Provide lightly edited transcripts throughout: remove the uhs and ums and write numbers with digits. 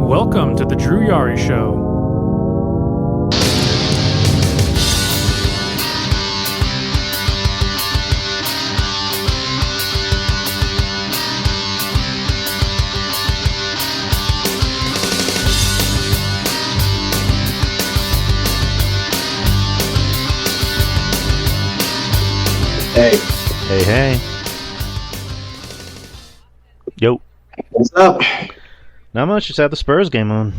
Welcome to the Drew Yari Show. Hey. Hey. Yo. What's up? Not much. Just had the Spurs game on.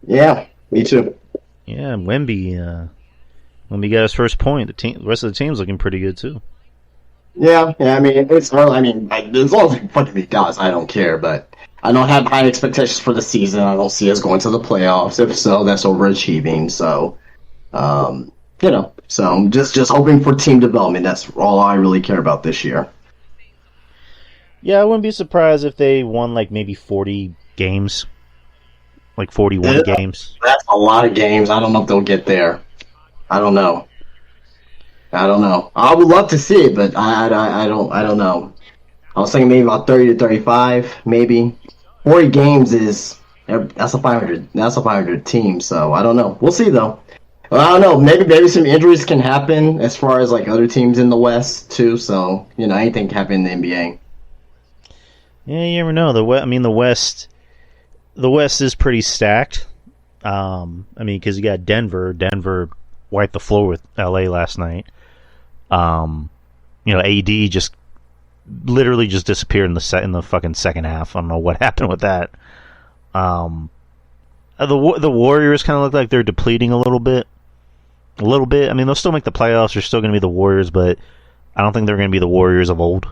Yeah, me too. Yeah, Wemby got his first point. The rest of the team's looking pretty good too. Yeah. I mean, it's early. I mean, as long as he fucking does, I don't care. But I don't have high expectations for the season. I don't see us going to the playoffs. If so, that's overachieving. So, so I'm just hoping for team development. That's all I really care about this year. Yeah, I wouldn't be surprised if they won like maybe 40 games, like 41 games. That's a lot of games. I don't know if they'll get there. I don't know. I would love to see it, but I don't know. I was thinking maybe about 30 to 35, maybe. 40 games that's a 500 team. So I don't know. We'll see though. Well, I don't know. Maybe some injuries can happen as far as like other teams in the West too. So anything can happen in the NBA. Yeah, you never know. The West is pretty stacked. Because you got Denver. Denver wiped the floor with LA last night. AD just literally just disappeared in the fucking second half. I don't know what happened with that. The Warriors kind of look like they're depleting a little bit. I mean, they'll still make the playoffs. They're still going to be the Warriors, but I don't think they're going to be the Warriors of old.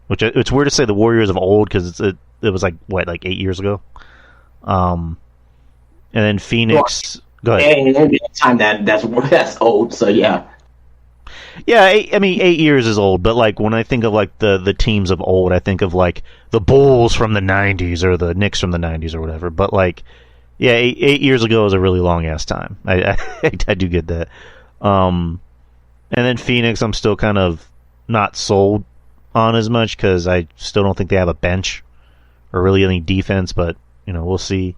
Which it's weird to say the Warriors of old because it was like 8 years ago. And then Phoenix. Go ahead. Yeah, time that's old. So yeah. Yeah, 8 years is old, but like when I think of like the teams of old, I think of like the Bulls from the '90s or the Knicks from the '90s or whatever. But like, yeah, 8 years ago is a really long ass time. I do get that. And then Phoenix, I'm still kind of not sold on as much because I still don't think they have a bench or really any defense, but we'll see.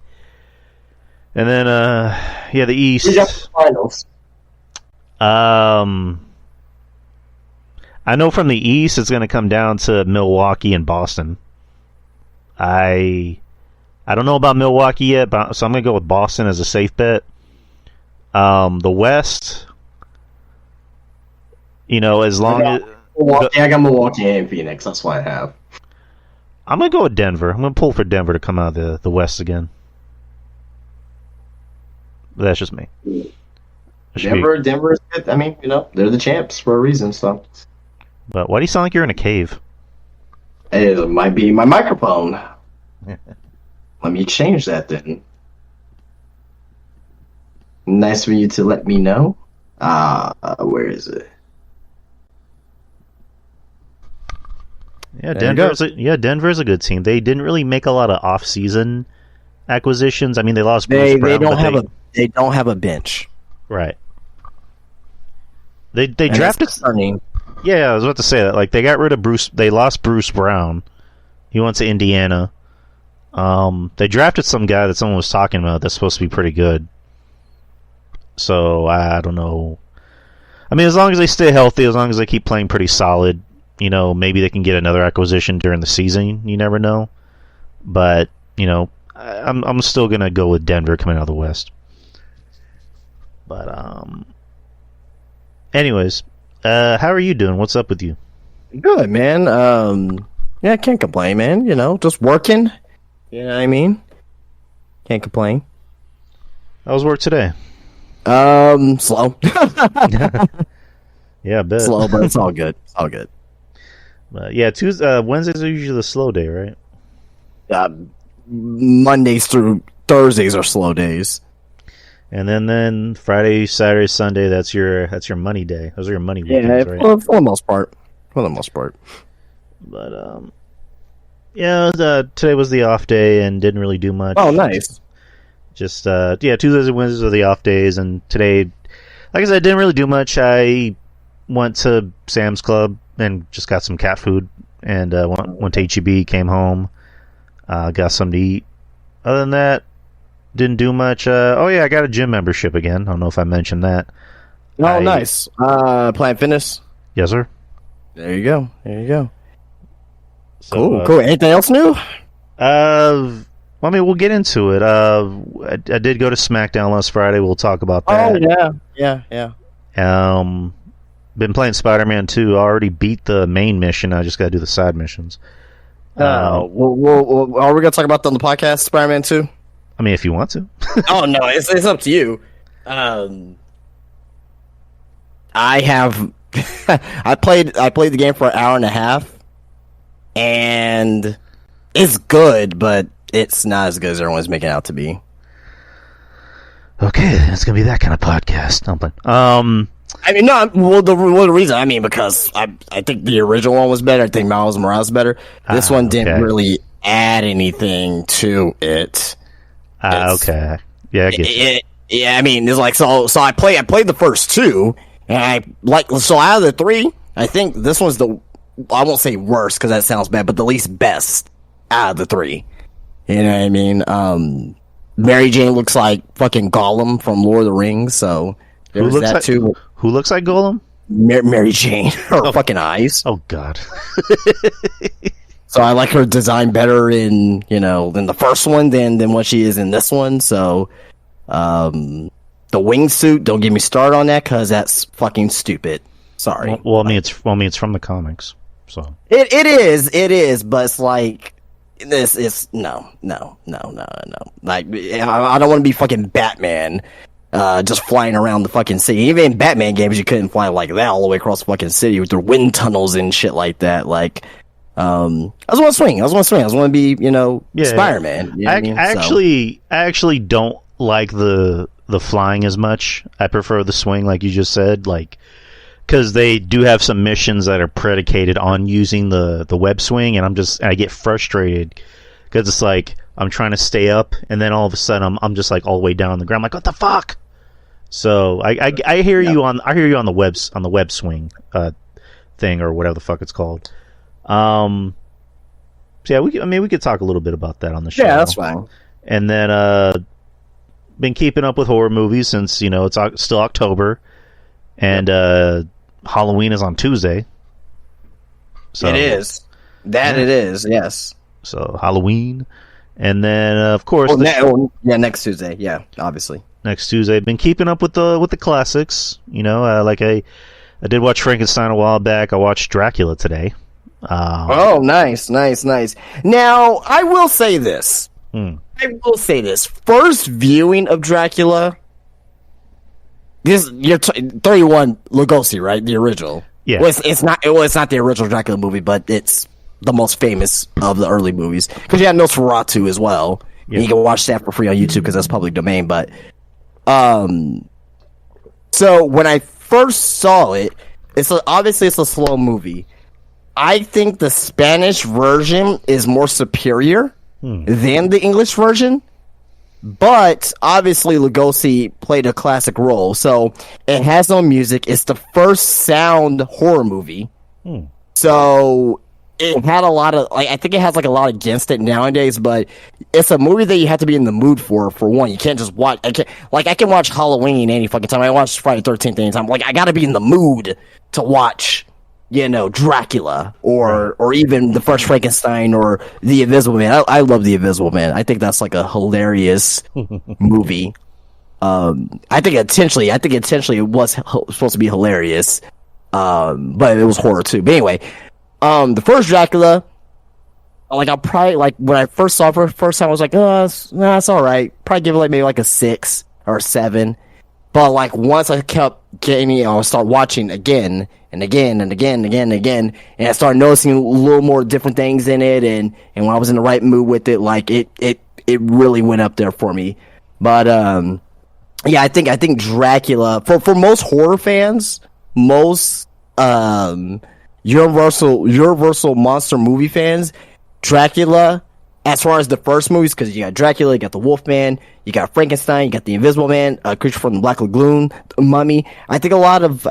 And then the East. Finals. I know from the East it's going to come down to Milwaukee and Boston. I don't know about Milwaukee yet, so I'm going to go with Boston as a safe bet. The West, as long as Milwaukee, I got Milwaukee and Phoenix. That's what I have. I'm going to go with Denver. I'm going to pull for Denver to come out of the West again. But that's just me. Denver is good. I mean, they're the champs for a reason. So. But why do you sound like you're in a cave? It might be my microphone. Let me change that then. Nice for you to let me know. Where is it? Yeah, Denver's a good team. They didn't really make a lot of off-season acquisitions. I mean, they lost Bruce Brown. They don't have a bench. Right. They drafted. Yeah, I was about to say that. Like they got rid of Bruce. They lost Bruce Brown. He went to Indiana. They drafted some guy that someone was talking about that's supposed to be pretty good. So I don't know. I mean, as long as they stay healthy, as long as they keep playing pretty solid, maybe they can get another acquisition during the season. You never know. But I'm still gonna go with Denver coming out of the West. But anyways, how are you doing? What's up with you? Good, man. I can't complain, man. Just working. You know what I mean? Can't complain. How was work today? Slow. Yeah, I bet. Slow, but it's all good. It's all good. Yeah, Wednesdays are usually the slow day, right? Mondays through Thursdays are slow days. And then Friday, Saturday, Sunday, that's your money day. Those are your money weekends, right? For the most part. But today was the off day and didn't really do much. Oh, nice. Just Tuesdays and Wednesdays are the off days, and today, like I said, didn't really do much. I went to Sam's Club and just got some cat food, and went to HEB, came home, got something to eat, Other than that, didn't do much. Oh yeah, I got a gym membership again. I don't know if I mentioned that. Oh, nice. Planet Fitness. Yes, sir. There you go. So, Cool. Anything else new? Well, I mean, we'll get into it. I did go to SmackDown last Friday. We'll talk about that. Oh yeah. Been playing Spider-Man 2. I already beat the main mission. I just got to do the side missions. Are we gonna talk about that on the podcast, Spider-Man 2? I mean, if you want to. Oh no, it's up to you. I have I played the game for an hour and a half, and it's good, but it's not as good as everyone's making it out to be. Okay, it's gonna be that kind of podcast. I mean, no. Well, the reason, I mean, because I think the original one was better. I think Miles Morales was better. This one didn't really add anything to it. Okay. Yeah, I get you. Yeah, I mean, it's like so. I played the first two, and so out of the three, I think this one's I won't say worst because that sounds bad, but the least best out of the three. You know what I mean? Mary Jane looks like fucking Gollum from Lord of the Rings, so there's that too. Who looks like Gollum? Mary Jane. Her fucking eyes. Oh, God. So I like her design better in the first one than what she is in this one. So, the wingsuit, don't get me started on that because that's fucking stupid. Sorry. Well, I mean, it's from the comics, so it is, but it's like this is no. Like I don't want to be fucking Batman. Just flying around the fucking city. Even in Batman games, you couldn't fly like that all the way across the fucking city with their wind tunnels and shit like that. Like, I was want to swing. I was want to be, Spider-Man. You know I actually don't like the flying as much. I prefer the swing, like you just said, like because they do have some missions that are predicated on using the web swing, and I get frustrated because it's like I'm trying to stay up, and then all of a sudden I'm just like all the way down on the ground. I'm like, what the fuck? So I hear you on the web swing thing or whatever the fuck it's called. So yeah, we could talk a little bit about that on the show. Yeah, that's fine. And then been keeping up with horror movies since it's still October, and Halloween is on Tuesday. So it is. It is. Yes. So Halloween, and then of course next Tuesday. Yeah, obviously. Next Tuesday. Been keeping up with the classics. I did watch Frankenstein a while back. I watched Dracula today. Nice. Now I will say this. First viewing of Dracula. You're 31 Lugosi, right? The original. Yeah. Well, it's not the original Dracula movie, but it's the most famous of the early movies because you had Nosferatu as well. Yeah. And you can watch that for free on YouTube because that's public domain. But so when I first saw it, obviously it's a slow movie. I think the Spanish version is more superior than the English version. But obviously Lugosi played a classic role, so it has no music. It's the first sound horror movie, so it had a lot of I think it has a lot against it nowadays. But it's a movie that you have to be in the mood for. For one, you can't just watch. I can watch Halloween any fucking time. I watch Friday 13th anytime. I got to be in the mood to watch. Dracula or even the first Frankenstein or the Invisible Man. I love the Invisible Man. I think that's a hilarious movie. I think intentionally it was supposed to be hilarious, but it was horror too. But anyway, the first Dracula, I'll probably when I first saw it for the first time, I was like, oh, it's all right. Probably give it maybe a 6 or a 7. But once I kept getting, I start watching again and again and again and again and again, and I started noticing a little more different things in it, and when I was in the right mood with it, it really went up there for me. But yeah, I think Dracula for most horror fans, most Universal monster movie fans, Dracula. As far as the first movies, because you got Dracula, you got the Wolfman, you got Frankenstein, you got the Invisible Man, Creature from the Black Lagoon, Mummy. I think a lot of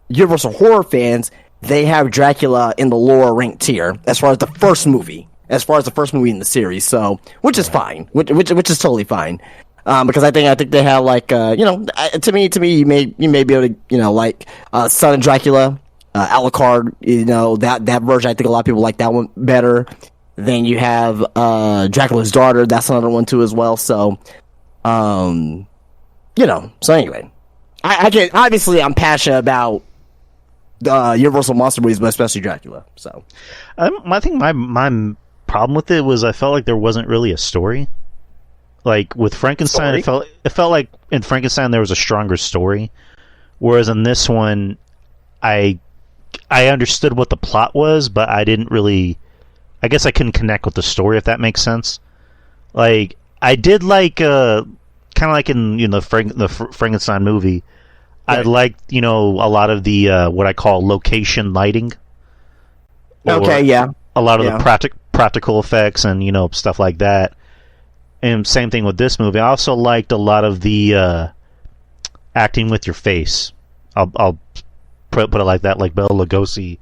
Universal horror fans, they have Dracula in the lower ranked tier as far as the first movie. as far as the first movie in the series. So, which is fine, which is totally fine. Because I think they have like to me you may be able to like Son of Dracula, Alucard, that version. I think a lot of people like that one better. Then you have Dracula's Daughter. That's another one too as well. So, so anyway, I can obviously I'm passionate about Universal monster movies, but especially Dracula. So, I think my problem with it was I felt like there wasn't really a story. Like with Frankenstein, it felt like in Frankenstein there was a stronger story, whereas in this one, I understood what the plot was, but I didn't really. I guess I couldn't connect with the story, if that makes sense. Like I did, like kind of like in the Frankenstein movie. Right. I liked a lot of the what I call location lighting. Okay, yeah. A lot of the practical effects and stuff like that. And same thing with this movie. I also liked a lot of the acting with your face. I'll put it like that, like Bela Lugosi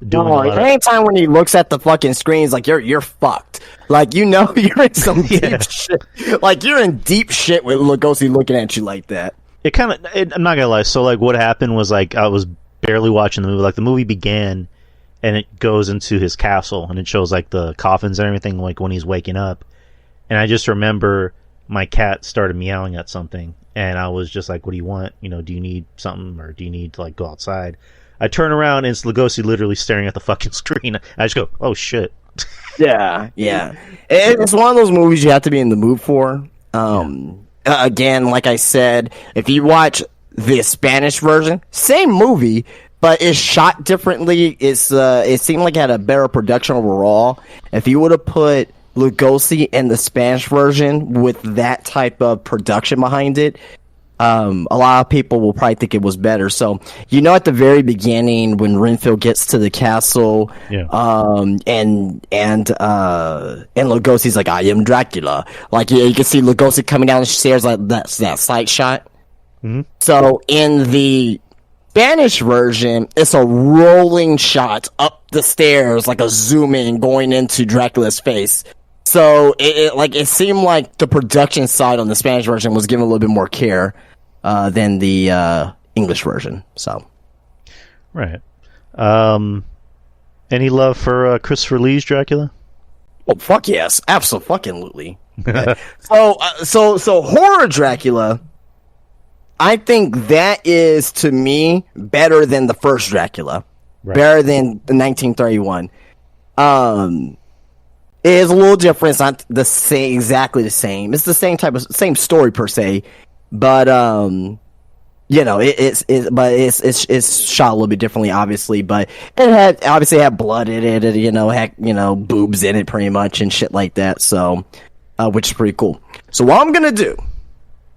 doing. Anytime when he looks at the fucking screens, like you're fucked. Like you're in some deep shit. Like you're in deep shit with Lugosi looking at you like that. It kind of. I'm not gonna lie. So like, what happened was like I was barely watching the movie. Like the movie began, and it goes into his castle, and it shows like the coffins and everything, like when he's waking up. And I just remember my cat started meowing at something, and I was just like, "What do you want? Do you need something, or do you need to like go outside?" I turn around, and it's Lugosi literally staring at the fucking screen. I just go, "Oh shit!" Yeah. It's one of those movies you have to be in the mood for. Again, like I said, if you watch the Spanish version, same movie, but it's shot differently. It seemed like it had a better production overall. If you would have put Lugosi in the Spanish version with that type of production behind it, a lot of people will probably think it was better. So, at the very beginning when Renfield gets to the castle, and Lugosi's like, "I am Dracula." Like you can see Lugosi coming down the stairs, like that sight shot. Mm-hmm. So in the Spanish version, it's a rolling shot up the stairs, like a zoom in going into Dracula's face. So it seemed like the production side on the Spanish version was given a little bit more care than the English version. So, right. Any love for Christopher Lee's Dracula? Oh fuck yes, absolutely. So horror Dracula, I think that is to me better than the first Dracula, better than the 1931. It is a little different. It's not exactly the same. It's the same story per se, but it's shot a little bit differently, obviously. But it had blood in it, and had boobs in it, pretty much, and shit like that. So, which is pretty cool. So what I'm gonna do,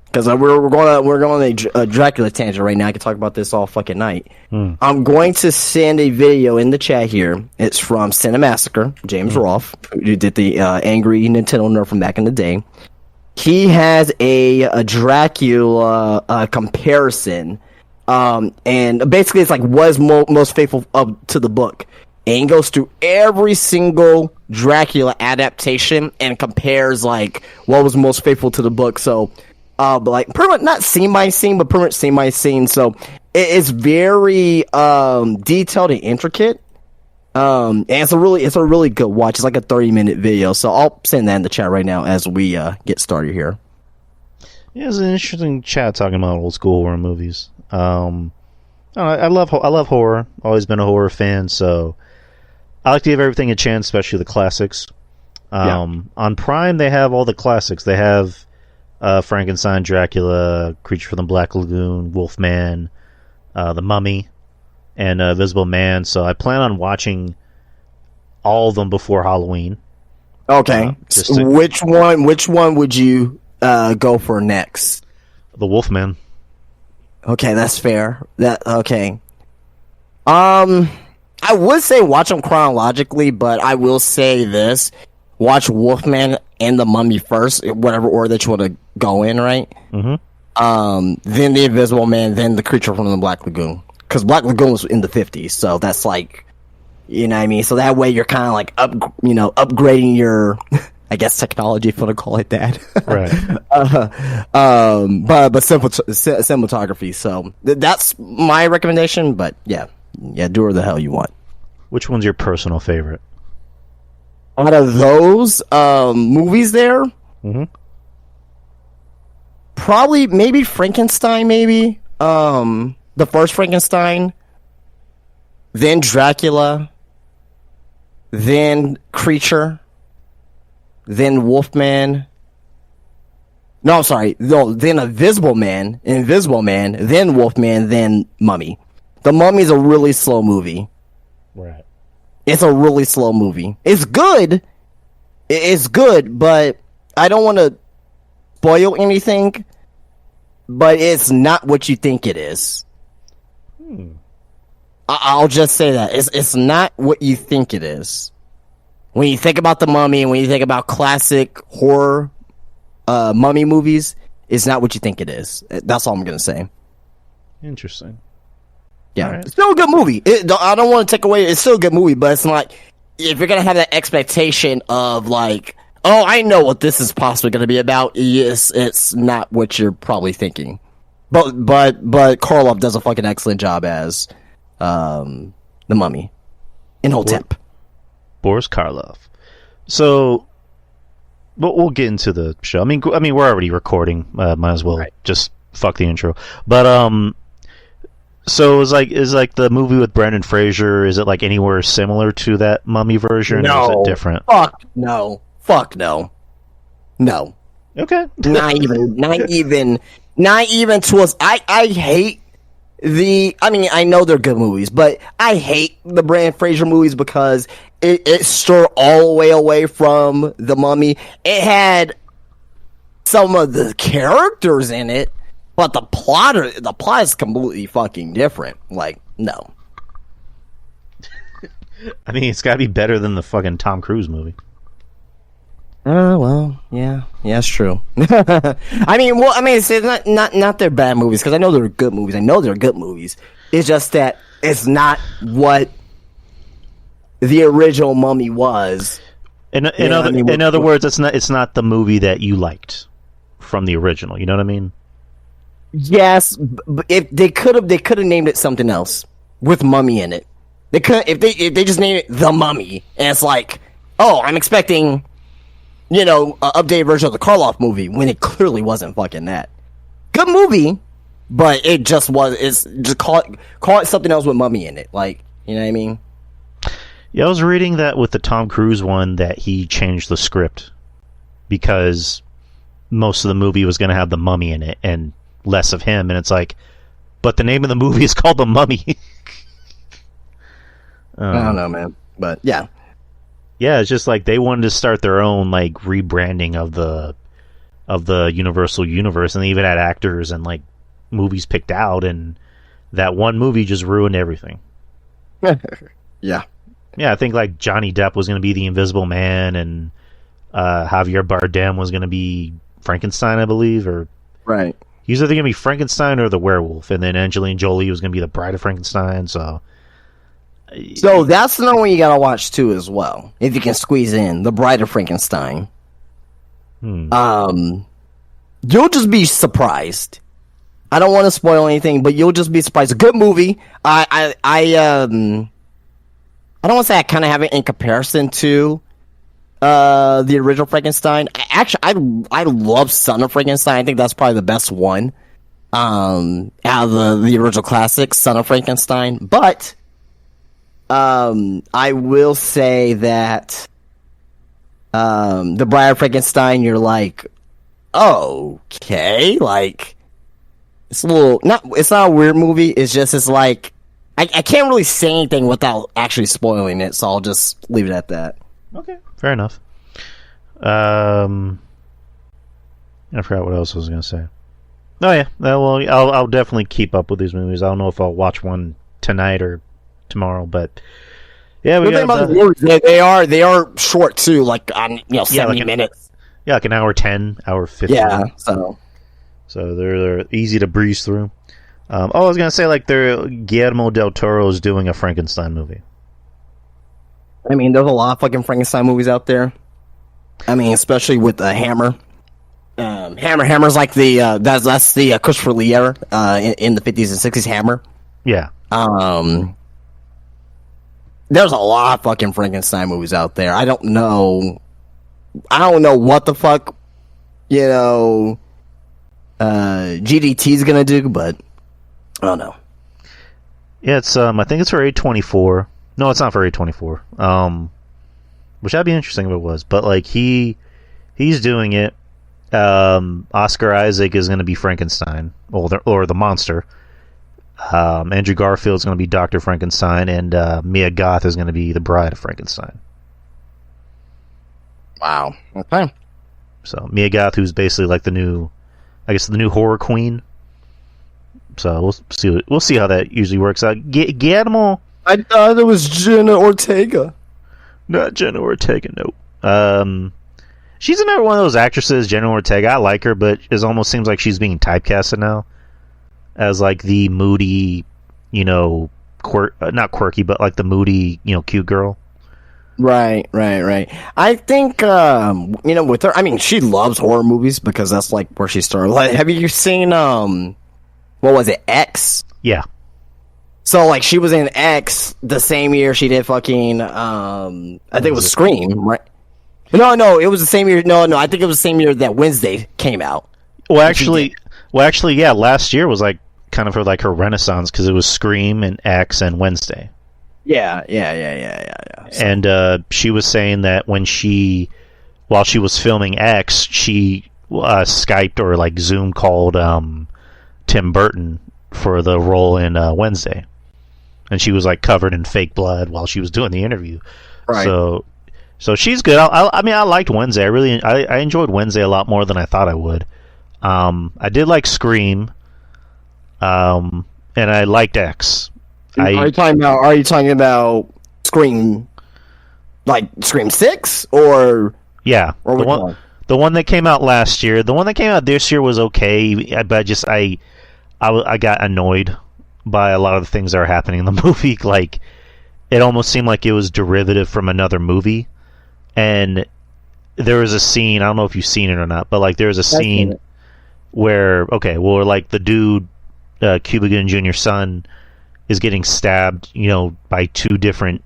because we're going on a Dracula tangent right now. I can talk about this all fucking night. I'm going to send a video in the chat here. It's from Cinemassacre, James Rolfe, who did the angry Nintendo nerd from back in the day. He has a Dracula comparison, and basically it's like was most faithful up to the book. And he goes through every single Dracula adaptation and compares like what was most faithful to the book. So. But like pretty much not scene by scene, but pretty much scene by scene. So it's very detailed and intricate. And it's a really good watch. It's like a 30-minute video. So I'll send that in the chat right now as we get started here. Yeah, it's an interesting chat talking about old school horror movies. I love horror. Always been a horror fan, so I like to give everything a chance, especially the classics. On Prime, they have all the classics. They have Frankenstein, Dracula, Creature from the Black Lagoon, Wolfman, The Mummy, and Invisible Man. So I plan on watching all of them before Halloween. Okay. Which one would you go for next? The Wolfman. Okay, that's fair. Okay. I would say watch them chronologically, but I will say this. Watch Wolfman and The Mummy first, whatever order that you want to go in, right? Mm-hmm. Then The Invisible Man, then The Creature from the Black Lagoon. Because Black Lagoon was in the 50s, so that's like You know what I mean? So that way you're kind of like upgrading your, I guess, technology, if you want to call it that. Right. But cinematography. So that's my recommendation. But yeah, do whatever the hell you want. Which one's your personal favorite? Out of those movies there, probably maybe Frankenstein, maybe the first Frankenstein, then Dracula, then Creature, then Wolfman. No, I'm sorry. No, then Invisible Man, then Wolfman, then Mummy. The Mummy's a really slow movie. Right. It's a really slow movie. It's good. It's good, but I don't want to spoil anything. But it's not what you think it is. I'll just say that. It's not what you think it is. When you think about The Mummy and when you think about classic horror mummy movies, it's not what you think it is. That's all I'm going to say. Interesting. Yeah. Right. It's still a good movie. I don't want to take away. It's still a good movie, but it's not, if you're going to have that expectation of like, oh, I know what this is possibly going to be about. Yes, it's not what you're probably thinking. But Karloff does a fucking excellent job as the Mummy in Hotep. Boris Karloff. So, but we'll get into the show. I mean, we're already recording. Might as well just fuck the intro. But so is like the movie with Brendan Fraser. Is it like anywhere similar to that Mummy version? No. Or is it different? Fuck no. Fuck no. No. Okay. Not even to us. I hate I know they're good movies, but I hate the Brendan Fraser movies because it stirred all the way away from the Mummy. It had some of the characters in it, but the plot is completely fucking different. Like, no. I mean, it's got to be better than the fucking Tom Cruise movie. Well, yeah, it's true. It's not their bad movies, because I know they're good movies. It's just that it's not what the original Mummy was. In other words, it's not the movie that you liked from the original. You know what I mean? Yes, but if they could have named it something else with Mummy in it. They could if they just named it The Mummy, and it's like, oh, I'm expecting, an updated version of the Karloff movie, when it clearly wasn't fucking that. Good movie, but it just was. It's just call it something else with Mummy in it. Like, you know what I mean? Yeah, I was reading that with the Tom Cruise one that he changed the script because most of the movie was going to have the Mummy in it and less of him, and it's like, but the name of the movie is called The Mummy. I don't know, man, but yeah. Yeah, it's just like they wanted to start their own like rebranding of the Universal universe, and they even had actors and like movies picked out, and that one movie just ruined everything. Yeah. Yeah, I think like Johnny Depp was going to be the Invisible Man, and Javier Bardem was going to be Frankenstein, I believe, or right. He was either going to be Frankenstein or the werewolf, and then Angelina Jolie was going to be the Bride of Frankenstein. So that's another one you gotta watch too, as well, if you can squeeze in The Bride of Frankenstein. You'll just be surprised. I don't want to spoil anything, but you'll just be surprised. A good movie. I don't want to say I kind of have it in comparison to the original Frankenstein. Actually, I love Son of Frankenstein. I think that's probably the best one out of the original classic, Son of Frankenstein. But I will say that The Bride of Frankenstein, you're like, okay, like, it's a little, it's not a weird movie, it's like, I can't really say anything without actually spoiling it, so I'll just leave it at that. Okay, fair enough. I forgot what else I was going to say. Oh yeah, well, I'll definitely keep up with these movies. I don't know if I'll watch one tonight or tomorrow, but yeah, they are short too, like on 70 minutes. Yeah, like an hour 10, hour 15. Yeah, so they're easy to breeze through. I was gonna say, like, Guillermo del Toro is doing a Frankenstein movie. I mean, there's a lot of fucking Frankenstein movies out there. I mean, especially with Hammer. Hammer's like the that's the Christopher Lee era in the 50s and 60s. Hammer. Yeah. There's a lot of fucking Frankenstein movies out there. I don't know what the fuck, GDT's gonna do, but I don't know. Yeah, it's I think it's for A24. No, it's not for A24. Which that'd be interesting if it was. But like he's doing it. Oscar Isaac is going to be Frankenstein, or the monster. Andrew Garfield's going to be Dr. Frankenstein, and Mia Goth is going to be the bride of Frankenstein. Wow. Okay. So Mia Goth, who's basically like the new horror queen. So we'll see how that usually works out. Guillermo. I thought it was Jenna Ortega. Not Jenna Ortega. Nope. She's another one of those actresses, Jenna Ortega. I like her, but it almost seems like she's being typecasted now as like the moody, not quirky, but like the moody, cute girl. Right. I think, with her, I mean, she loves horror movies because that's like where she started. Like, have you seen, what was it, X? Yeah. So, like, she was in X the same year she did fucking, I think it was Scream, right? No, it was the same year. No, I think it was the same year that Wednesday came out. Well, actually, yeah, last year was like kind of her renaissance because it was Scream and X and Wednesday. Yeah. So. And she was saying that while she was filming X, she Skyped or like Zoom called Tim Burton for the role in Wednesday, and she was like covered in fake blood while she was doing the interview. Right. So she's good. I liked Wednesday. I enjoyed Wednesday a lot more than I thought I would. I did like Scream, and I liked X. Are you talking about Scream, like Scream 6, or yeah, or the one that came out last year. The one that came out this year was okay, but I got annoyed by a lot of the things that are happening in the movie. Like, it almost seemed like it was derivative from another movie. And there was a scene, I don't know if you've seen it or not, but like there was a scene where like the dude, Cuba Gooding Jr.'s son, is getting stabbed, by two different.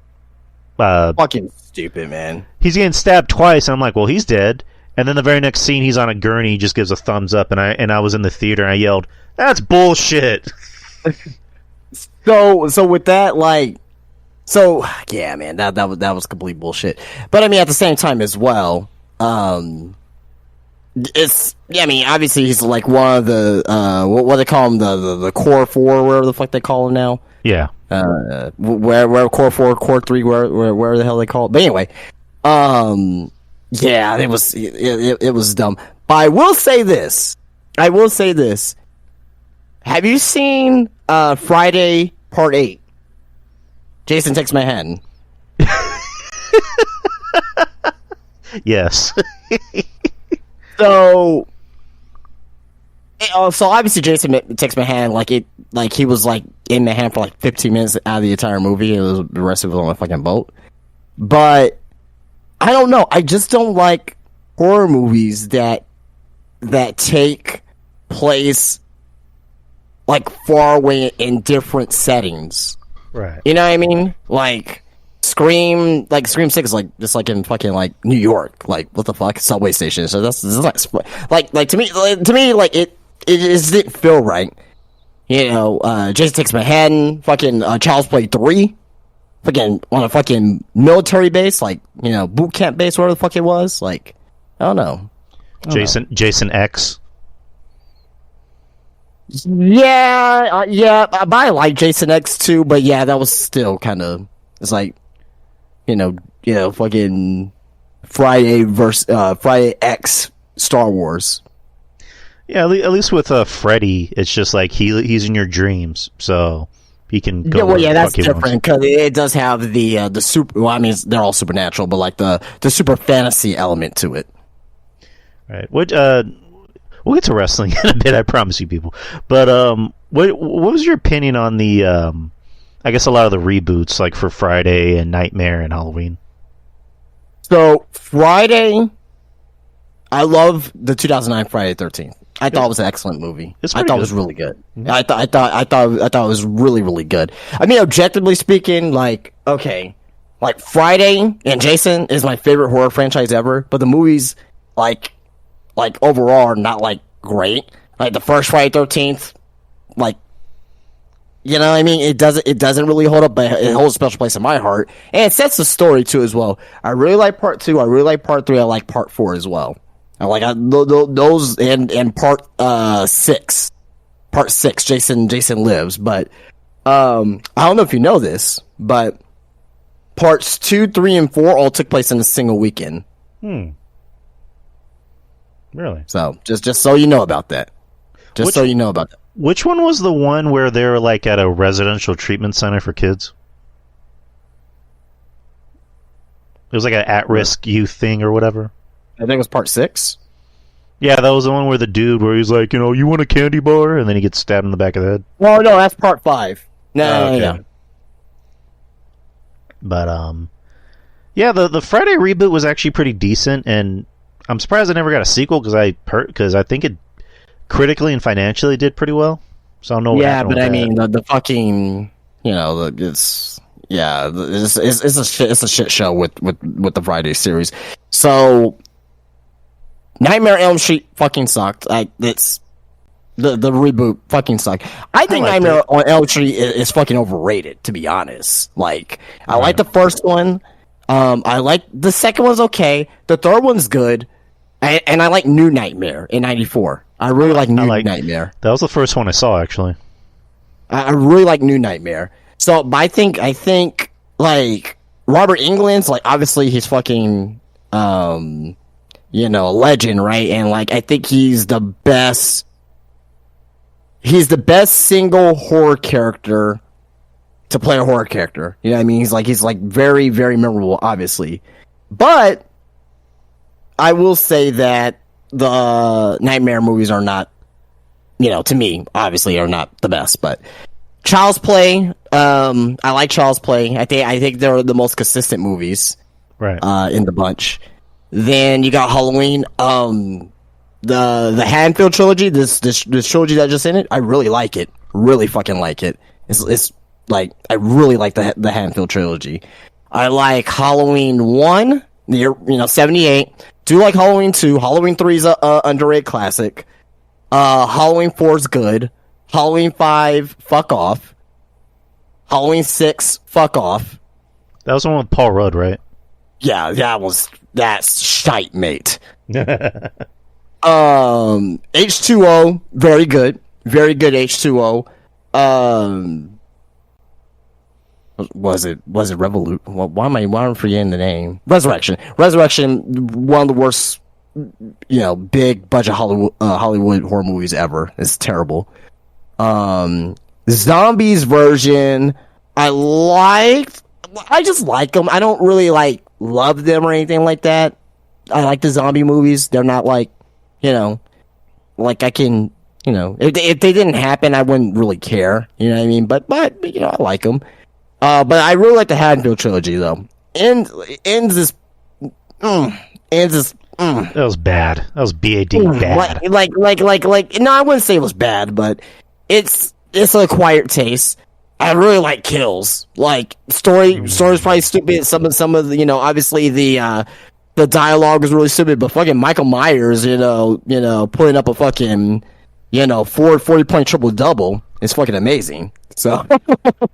Fucking stupid, man. He's getting stabbed twice, and I'm like, well, he's dead. And then the very next scene, he's on a gurney, he just gives a thumbs up, and I was in the theater, and I yelled, "That's bullshit." So with that, like. So yeah, man, that was complete bullshit. But I mean, at the same time as well, obviously he's like one of the what they call him, the core four, wherever the fuck they call him now. Yeah. Where core 4, core 3, where the hell they call it. But anyway, yeah, it was dumb. But I will say this. Have you seen Friday Part 8? Jason Takes Manhattan. Yes. So obviously Jason Takes Manhattan, like he was like in Manhattan for like 15 minutes out of the entire movie. The rest of it was on a fucking boat. But I don't know. I just don't like horror movies that take place like far away in different settings. Right. You know what I mean? Like Scream 6 is like just like in fucking like New York. Like what the fuck? Subway station. So that's like to me like it just didn't feel right. Jason Takes Manhattan, fucking Child's Play 3, fucking on a fucking military base, like, boot camp base, whatever the fuck it was. Like, I don't know. Jason X. Yeah, but I like Jason X too, but yeah, that was still kind of, it's like, fucking Friday X Star Wars. Yeah, at least with Freddy, it's just like he's in your dreams, so he can go. Yeah, well, yeah, that's different because it does have the super. Well, I mean, they're all supernatural, but like the super fantasy element to it. Right. What? We'll get to wrestling in a bit, I promise you, people. But what was your opinion on the? I guess a lot of the reboots, like for Friday and Nightmare and Halloween. So Friday, I love the 2009 Friday the 13th. I thought it was an excellent movie. I thought it was really good. I thought it was really, really good. I mean, objectively speaking, like, okay, like Friday and Jason is my favorite horror franchise ever, but the movies, like overall are not like great. Like the first Friday 13th, like, you know what I mean? It doesn't really hold up, but it holds a special place in my heart. And it sets the story too as well. I really like part 2, I really like part 3, I like part 4 as well. I like those and part 6. Part 6, Jason Lives, but I don't know if you know this, but parts 2, 3, and 4 all took place in a single weekend. Really? So just so you know about that. So you know about that. Which one was the one where they were like at a residential treatment center for kids? It was like an at-risk youth thing or whatever. I think it was part 6. Yeah, that was the one where the dude where he's like, you want a candy bar? And then he gets stabbed in the back of the head. Well, no, that's part 5. No. But, yeah, the Friday reboot was actually pretty decent, and I'm surprised I never got a sequel because I think it critically and financially did pretty well. So I don't know what happened with I that. mean, the fucking, it's a shit show with the Friday series. So Nightmare on Elm Street fucking sucked. It's the reboot fucking sucked. I think Nightmare on Elm Street is fucking overrated, to be honest. Like, I like the first one. I like the second one's okay. The third one's good. And I like New Nightmare in '94. I really like New Nightmare. That was the first one I saw, actually. I really like New Nightmare. So, but I think like Robert Englund's like obviously he's fucking a legend, right? And like I think he's the best single horror character to play a horror character. You know what I mean? He's like very, very memorable, obviously. But I will say that the Nightmare movies are not, to me, obviously, are not the best. But Child's Play, I like Child's Play. I think they're the most consistent movies, right? In the bunch. Then you got Halloween, the Haddonfield trilogy. This trilogy that just in it, I really like it. Really fucking like it. It's like I really like the Haddonfield trilogy. I like Halloween 1, 78. Do like Halloween 2. Halloween 3 is a underrated classic. Halloween 4 is good. Halloween 5, fuck off. Halloween 6, fuck off. That was the one with Paul Rudd, right? Yeah, that's shite, mate. H2O, very good. Very good H2O. Was it Revolut? Why am I forgetting the name? Resurrection, one of the worst, big budget Hollywood horror movies ever. It's terrible. Zombies version, I just like them. I don't really love them or anything like that. I like the zombie movies. They're not like I can, if they didn't happen, I wouldn't really care. You know what I mean? But I like them. But I really like the Haddonfield trilogy, though. Ends this. That was bad. That was BAD bad. No, I wouldn't say it was bad, but it's an acquired taste. I really like kills. Like story's probably stupid. Some of the, obviously the dialogue is really stupid, but fucking Michael Myers, putting up a fucking 40-point triple double is fucking amazing. So,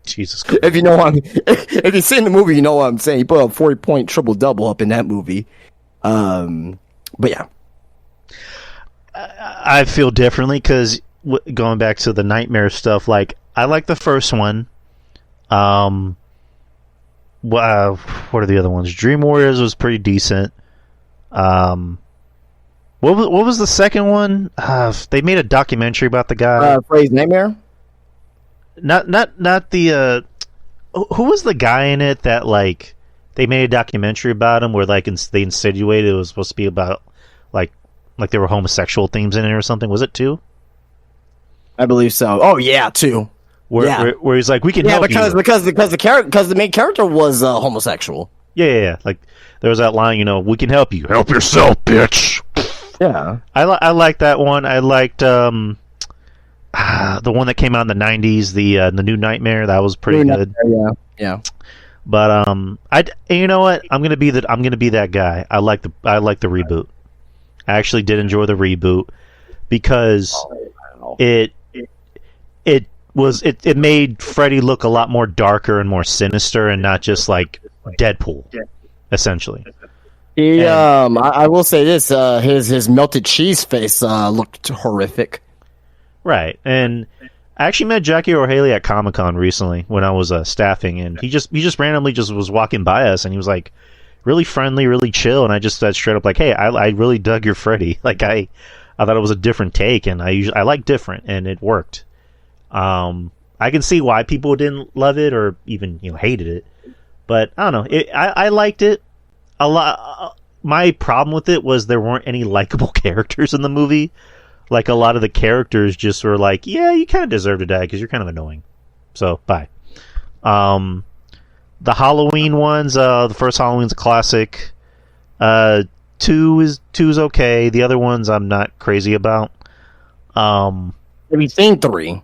Jesus Christ. If you've seen the movie, you know what I'm saying. He put a 40-point triple double up in that movie. But yeah, I feel differently because going back to the Nightmare stuff, like I like the first one. What are the other ones? Dream Warriors was pretty decent. What was the second one? They made a documentary about the guy. Phrase Nightmare. Not the. Who was the guy in it that they made a documentary about him where they insinuated it was supposed to be about like there were homosexual themes in it or something? Was it 2? I believe so. Oh yeah, 2. Where he's like, we can help because you. the main character was homosexual. Yeah. Like there was that line, we can help you. Help yourself, bitch. Yeah. I like that one. I liked the one that came out in the 90s, the New Nightmare. That was pretty good. Yeah. But you know what? I'm gonna be that guy. I like the reboot. I actually did enjoy the reboot because it made Freddy look a lot more darker and more sinister and not just like Deadpool, essentially. I will say this: his melted cheese face looked horrific. Right, and I actually met Jackie O'Haley at Comic-Con recently when I was staffing, and he just randomly just was walking by us, and he was like really friendly, really chill, and I just said straight up like, "Hey, I really dug your Freddy. Like I thought it was a different take, and I like different, and it worked." I can see why people didn't love it or even hated it, but I don't know. I liked it a lot. My problem with it was there weren't any likable characters in the movie. Like, a lot of the characters just were like, yeah, you kind of deserve to die because you're kind of annoying. So, bye. The Halloween ones, the first Halloween's a classic. 2 is okay. The other ones I'm not crazy about. Have you seen 3?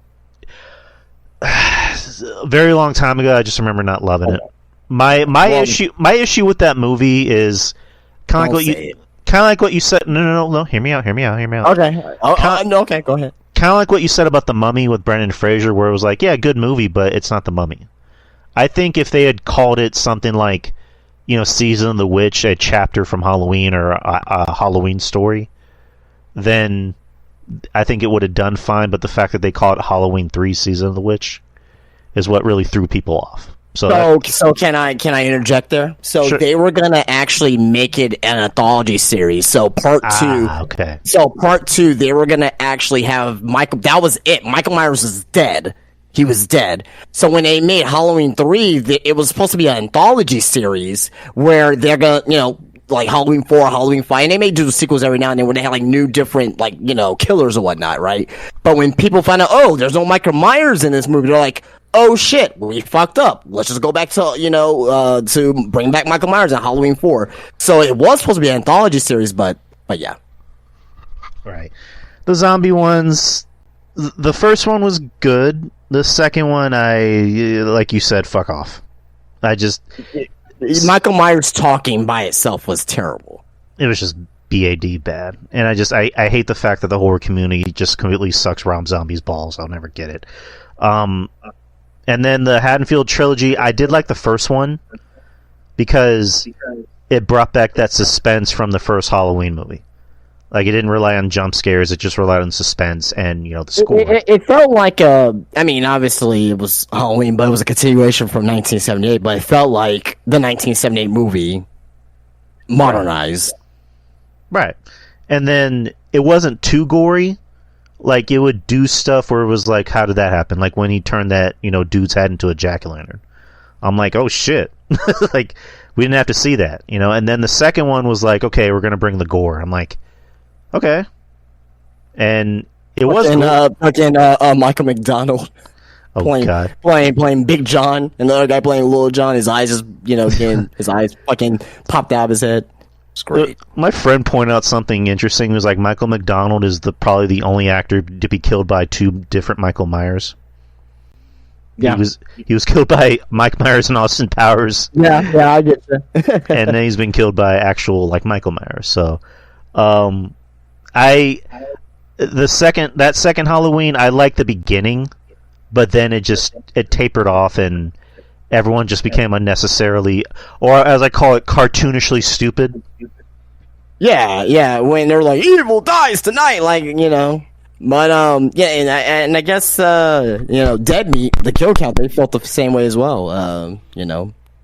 A very long time ago, I just remember not loving it. My issue with that movie is kind of like what you said. No. Hear me out. Okay. Okay. Go ahead. Kind of like what you said about The Mummy with Brendan Fraser, where it was like, yeah, good movie, but it's not The Mummy. I think if they had called it something like, Season of the Witch, a chapter from Halloween or a Halloween story, then I think it would have done fine. But the fact that they call it Halloween 3 Season of the Witch is what really threw people off. So can I interject there? So Sure. They were gonna actually make it an anthology series. So part 2. Okay. So part 2, they were gonna actually have Michael. That was it. Michael Myers was dead. He was dead. So when they made Halloween 3, it was supposed to be an anthology series where they're gonna, like Halloween 4, Halloween 5, and they may do sequels every now and then where they have like new different killers or whatnot, right? But when people find out, oh, there's no Michael Myers in this movie, they're like, oh shit, we fucked up. Let's just go back to, to bring back Michael Myers in Halloween 4. So it was supposed to be an anthology series, but yeah. Right. The zombie ones, the first one was good. The second one, like you said, fuck off. Michael Myers talking by itself was terrible. It was just BAD bad. And I hate the fact that the horror community just completely sucks Rob Zombie's balls. I'll never get it. And then the Haddonfield trilogy, I did like the first one because it brought back that suspense from the first Halloween movie. Like, it didn't rely on jump scares, it just relied on suspense and, the score. It felt like obviously it was Halloween, but it was a continuation from 1978, but it felt like the 1978 movie modernized. Right. And then it wasn't too gory. Like, it would do stuff where it was like, how did that happen? Like, when he turned that, dude's head into a jack-o'-lantern. I'm like, oh, shit. Like, we didn't have to see that, And then the second one was like, okay, we're going to bring the gore. I'm like, okay. And it was... Michael McDonald playing Big John, and the other guy playing Little John. His eyes just, his eyes fucking popped out of his head. It's great. My friend pointed out something interesting. It was like Michael McDonald is probably the only actor to be killed by 2 different Michael Myers. Yeah. He was killed by Mike Myers and Austin Powers. Yeah, I get you. And then he's been killed by actual Michael Myers. So, that second Halloween, I liked the beginning, but then it tapered off and everyone just became unnecessarily, or as I call it, cartoonishly stupid. Yeah, when they're like, evil dies tonight, But, and I guess, Dead Meat, the kill count, they felt the same way as well.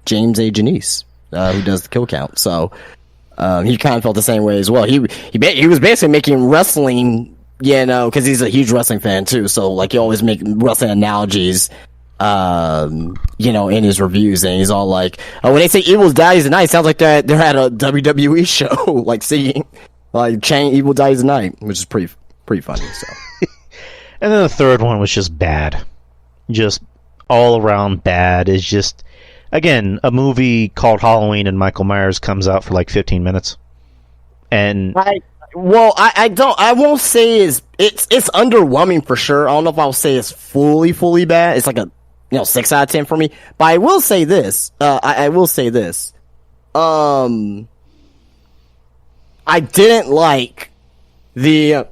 James A. Janice, who does the kill count. So, he kind of felt the same way as well. He was basically making wrestling, because he's a huge wrestling fan too. So, he always make wrestling analogies, in his reviews, and he's all like, when they say evil dies tonight, it sounds like they're at a WWE show, singing, chanting evil dies tonight, which is pretty funny. So, and then the third one was just bad, just all around bad. It's just again, a movie called Halloween and Michael Myers comes out for like 15 minutes. And I won't say it's underwhelming for sure. I don't know if I'll say it's fully bad. It's like a 6 out of 10 for me. But I will say this. I will say this. I didn't like the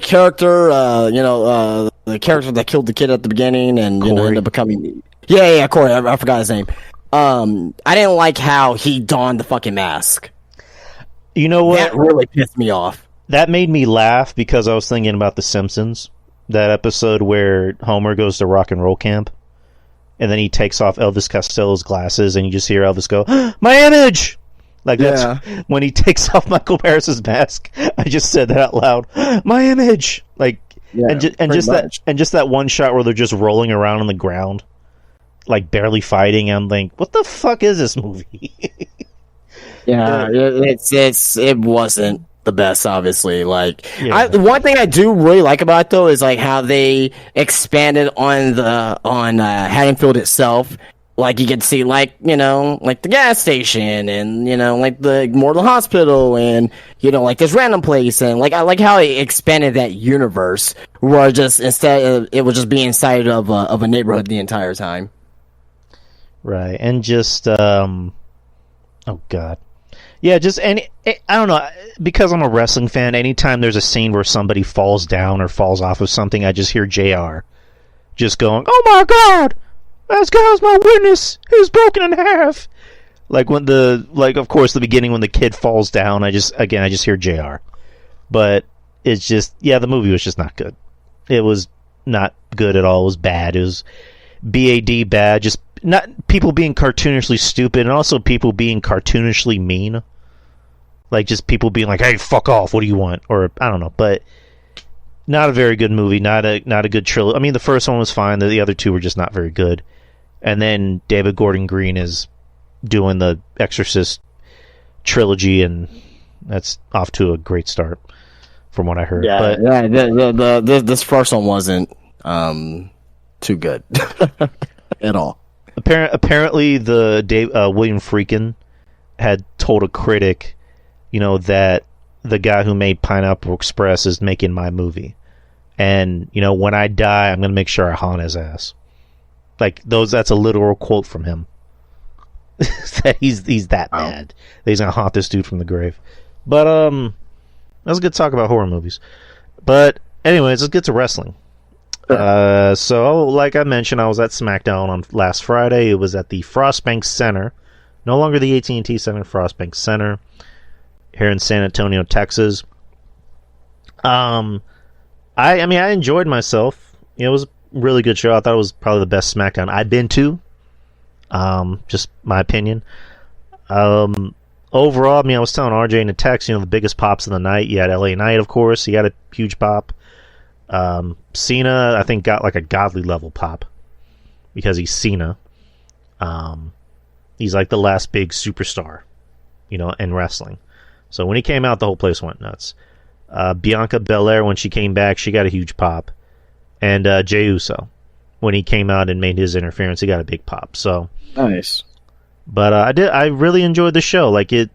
character, the character that killed the kid at the beginning and ended up becoming Corey. I forgot his name. I didn't like how he donned the fucking mask. You know what? That really pissed me off. That made me laugh because I was thinking about The Simpsons, that episode where Homer goes to rock and roll camp, and then he takes off Elvis Costello's glasses, and you just hear Elvis go, "My image!" Like that's when he takes off Michael Myers' mask. I just said that out loud. My image, like, and just that one shot where they're just rolling around on the ground, like barely fighting. I'm like, what the fuck is this movie? It wasn't the best, obviously. Like, one thing I do really like about it though is like how they expanded on Haddonfield itself. Like you can see, like the gas station, and like the Mortal Hospital, and like this random place, and like I like how it expanded that universe, where just instead of it was just being inside of a neighborhood the entire time. Right, and just oh god, yeah, just I don't know, because I'm a wrestling fan. Anytime there's a scene where somebody falls down or falls off of something, I just hear JR just going, "Oh my god! This guy's my witness. He's broken in half." Like when of course, the beginning when the kid falls down, I just hear JR. But it's just, the movie was just not good. It was not good at all. It was bad. It was BAD bad. Just not people being cartoonishly stupid, and also people being cartoonishly mean. Like just people being like, "Hey, fuck off. What do you want?" Or I don't know, but. Not a very good movie. Not a good trilogy. I mean, the first one was fine. The other two were just not very good. And then David Gordon Green is doing the Exorcist trilogy, and that's off to a great start, from what I heard. This first one wasn't too good at all. Apparently, William Friedkin had told a critic, that the guy who made Pineapple Express is making my movie, and when I die, I'm gonna make sure I haunt his ass. Like that's a literal quote from him. That he's that bad. That he's gonna haunt this dude from the grave. But that was a good talk about horror movies. But anyways, let's get to wrestling. So like I mentioned, I was at SmackDown on last Friday. It was at the Frostbank Center, no longer the AT&T Center, Frostbank Center, here in San Antonio, Texas. I enjoyed myself. It was a really good show. I thought it was probably the best SmackDown I've been to. Just my opinion. Overall, I was telling RJ in the text, the biggest pops of the night. You had LA Knight, of course. He got a huge pop. Cena, I think, got like a godly level pop because he's Cena. He's like the last big superstar, in wrestling. So when he came out, the whole place went nuts. Bianca Belair, when she came back, she got a huge pop. And Jey Uso, when he came out and made his interference, he got a big pop. So nice. But I really enjoyed the show. Like it,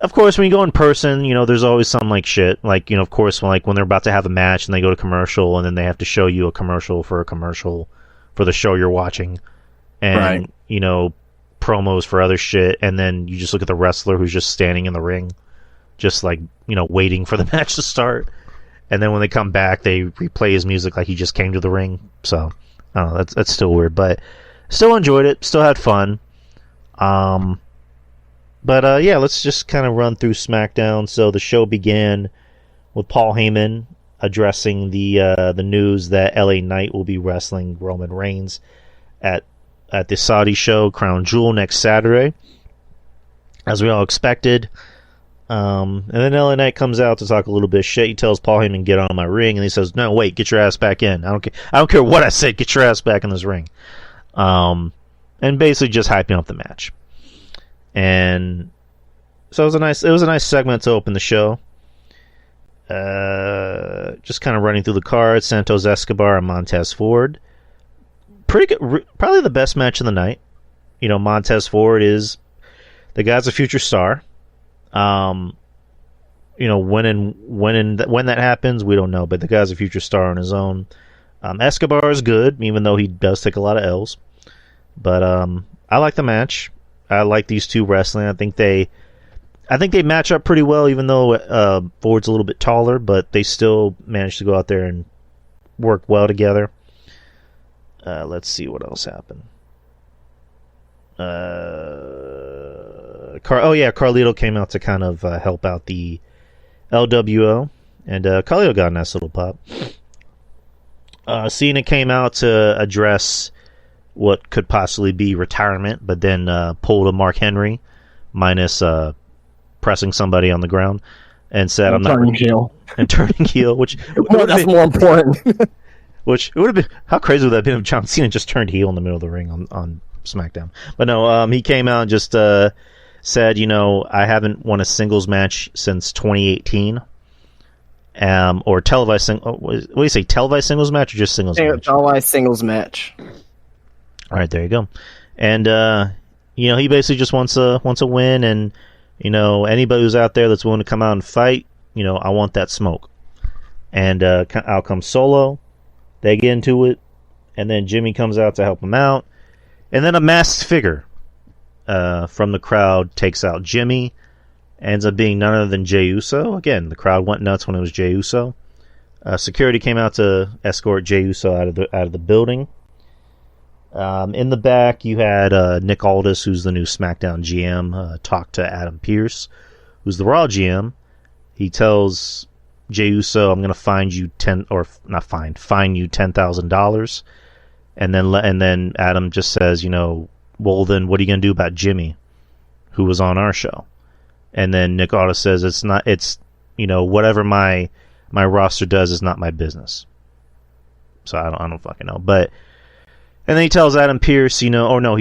of course, when you go in person, there's always some like shit. Like of course, when they're about to have a match and they go to commercial, and then they have to show you a commercial for the show you're watching, and promos for other shit, and then you just look at the wrestler who's just standing in the ring, just like waiting for the match to start, and then when they come back they replay his music like he just came to the ring. So I don't know, that's still weird, but still enjoyed it, still had fun. Let's just kind of run through SmackDown. So the show began with Paul Heyman addressing the news that LA Knight will be wrestling Roman Reigns at the Saudi show Crown Jewel next Saturday, as we all expected. And then LA Knight comes out to talk a little bit of shit. He tells Paul Heyman, "Get on my ring," and he says, "No, wait, get your ass back in. I don't care what I said. Get your ass back in this ring." And basically just hyping up the match. And so it was a nice segment to open the show. Just kind of running through the card. Santos Escobar and Montez Ford. Pretty good, probably the best match of the night. Montez Ford is the guy's a future star. When that happens, we don't know, but the guy's a future star on his own. Escobar is good, even though he does take a lot of L's. But I like the match. I like these two wrestling. I think they match up pretty well, even though Ford's a little bit taller, but they still managed to go out there and work well together. Let's see what else happened. Carlito came out to kind of help out the LWO, and Carlito got a nice little pop. Cena came out to address what could possibly be retirement, but then pulled a Mark Henry, minus pressing somebody on the ground, and said, "I'm not turning heel." And turning heel, which that's more important. Which it would have been, how crazy would that have been if John Cena just turned heel in the middle of the ring on SmackDown? But no, he came out and just said, I haven't won a singles match since 2018. Or televised what do you say, televised singles match or just singles match? Televised singles match. All right, there you go. And he basically just wants a win, and anybody who's out there that's willing to come out and fight, I want that smoke. And out comes Solo. They get into it, and then Jimmy comes out to help him out, and then a masked figure from the crowd takes out Jimmy. Ends up being none other than Jey Uso. Again, the crowd went nuts when it was Jey Uso. Security came out to escort Jey Uso out of the building. In the back, you had Nick Aldis, who's the new SmackDown GM, talk to Adam Pearce, who's the Raw GM. He tells Jey Uso, "I'm going to fine you $10,000." And then Adam just says, "Well, then what are you going to do about Jimmy, who was on our show?" And then Nick Aldis says, it's whatever my roster does is not my business. So I don't fucking know. But and then he tells Adam Pearce, he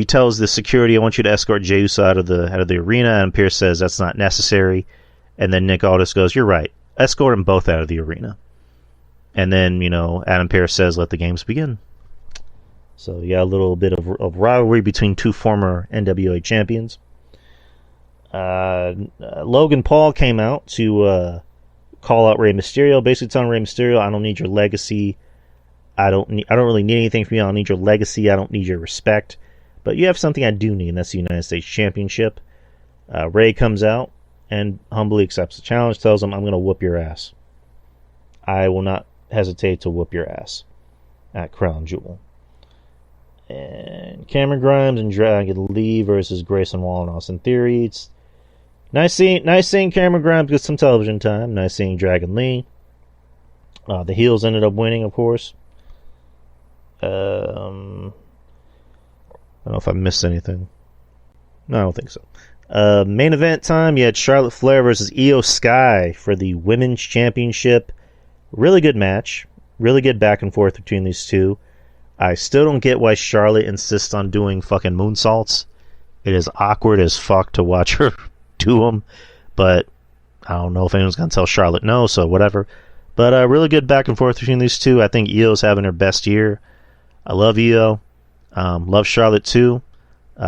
tells the security, "I want you to escort Jey Uso out of the arena." And Pearce says that's not necessary. And then Nick Aldis goes, "You're right. Escort them both out of the arena." And then, Adam Pearce says, "Let the games begin." So you got a little bit of rivalry between two former NWA champions. Logan Paul came out to call out Rey Mysterio, basically telling Rey Mysterio, "I don't need your legacy. I don't really need anything from you. I don't need your legacy. I don't need your respect. But you have something I do need, and that's the United States Championship." Rey comes out and humbly accepts the challenge, tells him, "I'm going to whoop your ass. I will not hesitate to whoop your ass at Crown Jewel." And Cameron Grimes and Dragon Lee versus Grayson Waller and Austin Theory. It's nice seeing Cameron Grimes get some television time. Nice seeing Dragon Lee. The heels ended up winning, of course. I don't know if I missed anything. No, I don't think so. Main event time, you had Charlotte Flair versus Io Sky for the Women's Championship. Really good match. Really good back and forth between these two. I still don't get why Charlotte insists on doing fucking moonsaults. It is awkward as fuck to watch her do them, but I don't know if anyone's going to tell Charlotte no, so whatever. But really good back and forth between these two. I think Io's having her best year. I love Io. Love Charlotte too.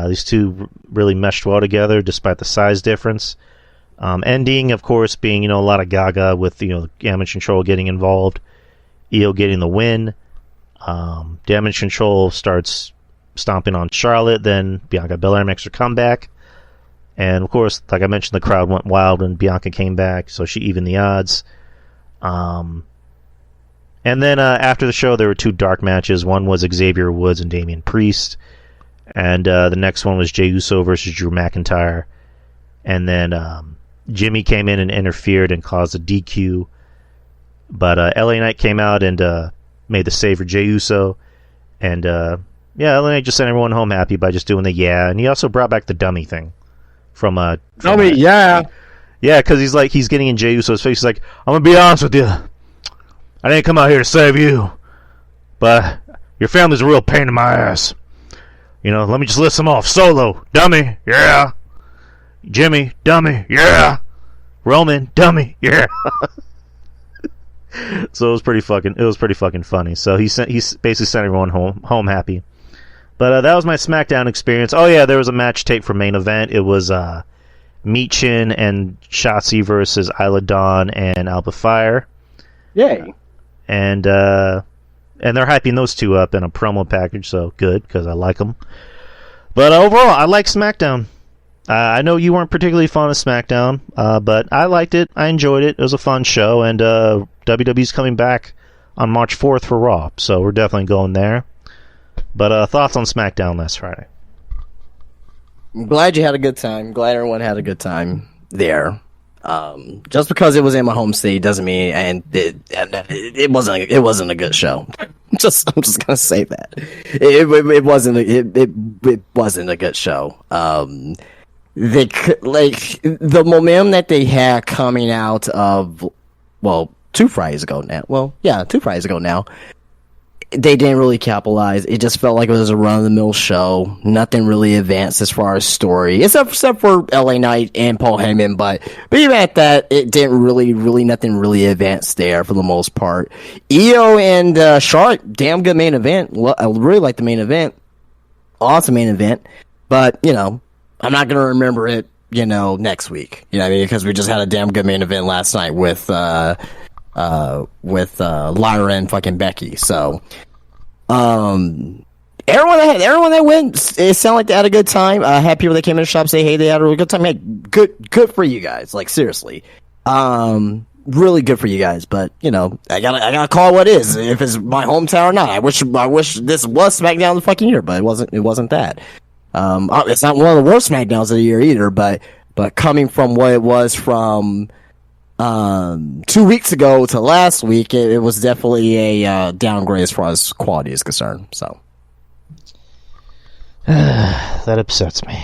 These two really meshed well together despite the size difference. Ending, of course, being a lot of gaga with Damage Control getting involved. Io getting the win. Damage Control starts stomping on Charlotte. Then Bianca Belair makes her comeback. And, of course, like I mentioned, the crowd went wild when Bianca came back, so she evened the odds. And then after the show, there were two dark matches. One was Xavier Woods and Damian Priest. And the next one was Jey Uso versus Drew McIntyre. And then Jimmy came in and interfered and caused a DQ. But LA Knight came out and made the save for Jey Uso. And, LA Knight just sent everyone home happy by just doing the yeah. And he also brought back the dummy thing. Yeah, because he's getting in Jey Uso's face. He's like, "I'm going to be honest with you. I didn't come out here to save you. But your family's a real pain in my ass. Let me just list them off. Solo, dummy, yeah. Jimmy, dummy, yeah. Roman, dummy, yeah." So it was pretty fucking funny. So he basically sent everyone home happy. But that was my SmackDown experience. Oh yeah, there was a match tape for main event. It was Michin and Shotzi versus Isla Dawn and Alba Fire. Yay. And they're hyping those two up in a promo package, so good, because I like them. But overall, I like SmackDown. I know you weren't particularly fond of SmackDown, but I liked it. I enjoyed it. It was a fun show, and WWE's coming back on March 4th for Raw, so we're definitely going there. But thoughts on SmackDown last Friday? I'm glad you had a good time. Glad everyone had a good time there. Just because it was in my home state doesn't mean it wasn't a good show. I'm just gonna say that it wasn't a good show. The momentum that they had coming out of 2 Fridays ago now. 2 Fridays ago now. They didn't really capitalize. It just felt like it was a run-of-the-mill show. Nothing really advanced as far as story, except for LA Knight and Paul Heyman. But even at that, it didn't really nothing really advanced there for the most part. Io and Charlotte, damn good main event. I really like the main event. Awesome main event. But, I'm not going to remember it, next week. You know what I mean? Because we just had a damn good main event last night with Lyra and fucking Becky. So, everyone that went, it sounded like they had a good time. Had people that came in the shop say, hey, they had a really good time. Hey, good for you guys. Like, seriously. Really good for you guys. But, I gotta call it what it is. If it's my hometown or not. I wish this was SmackDown of the fucking year, but it wasn't that. It's not one of the worst SmackDowns of the year either, but coming from what it was from 2 weeks ago to last week, it was definitely a downgrade as far as quality is concerned. So that upsets me.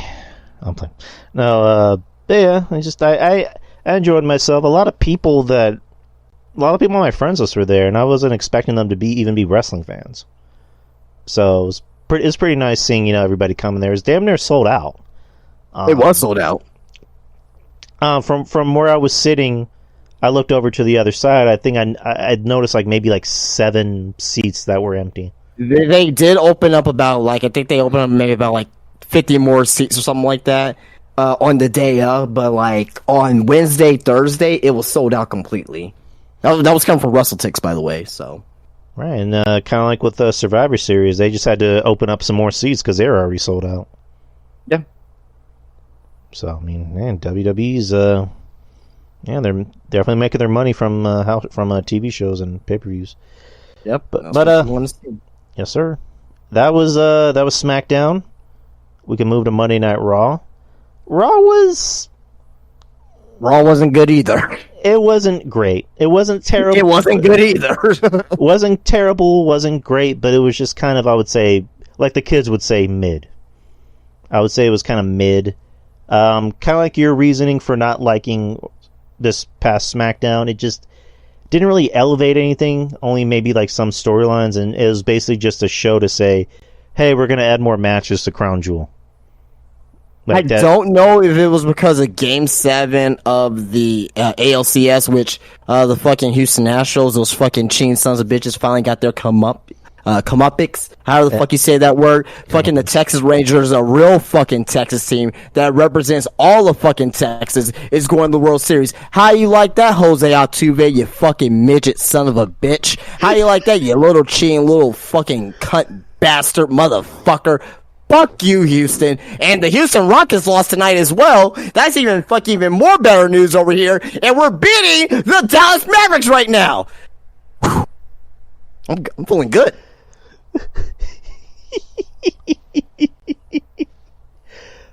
I'm playing. No, yeah, I enjoyed myself. A lot of people on my friends list were there, and I wasn't expecting them to even be wrestling fans. So it's pretty nice seeing everybody coming there. It's damn near sold out. It was sold out. From where I was sitting, I looked over to the other side. I think I'd noticed maybe 7 seats that were empty. They did open up I think they opened up maybe about 50 more seats or something like that on the day of. But on Wednesday, Thursday, it was sold out completely. That was coming from WrestleTix, by the way. So right, and kind of like with the Survivor Series, they just had to open up some more seats because they were already sold out. Yeah. So I mean, man, WWE's yeah, they're definitely making their money from TV shows and pay-per-views. Yep, but yes, sir. That was SmackDown. We can move to Monday Night Raw. Raw wasn't good either. It wasn't great. It wasn't terrible. It wasn't good either. Wasn't terrible. Wasn't great. But it was just kind of, I would say, like the kids would say, mid. I would say it was kind of mid. Kind of like your reasoning for not liking this past SmackDown. It just didn't really elevate anything, only maybe some storylines, and it was basically just a show to say, hey, we're going to add more matches to Crown Jewel. Don't know if it was because of Game 7 of the ALCS, which the fucking Houston Astros, those fucking cheating sons of bitches, finally got their comeuppance, however the fuck you say that word. Fucking the Texas Rangers, a real fucking Texas team that represents all of fucking Texas, is going to the World Series. How you like that, Jose Altuve, you fucking midget son of a bitch? How you like that, you little cheating little fucking cunt bastard motherfucker? Fuck you, Houston. And the Houston Rockets lost tonight as well. That's even more better news over here. And we're beating the Dallas Mavericks right now. I'm feeling good.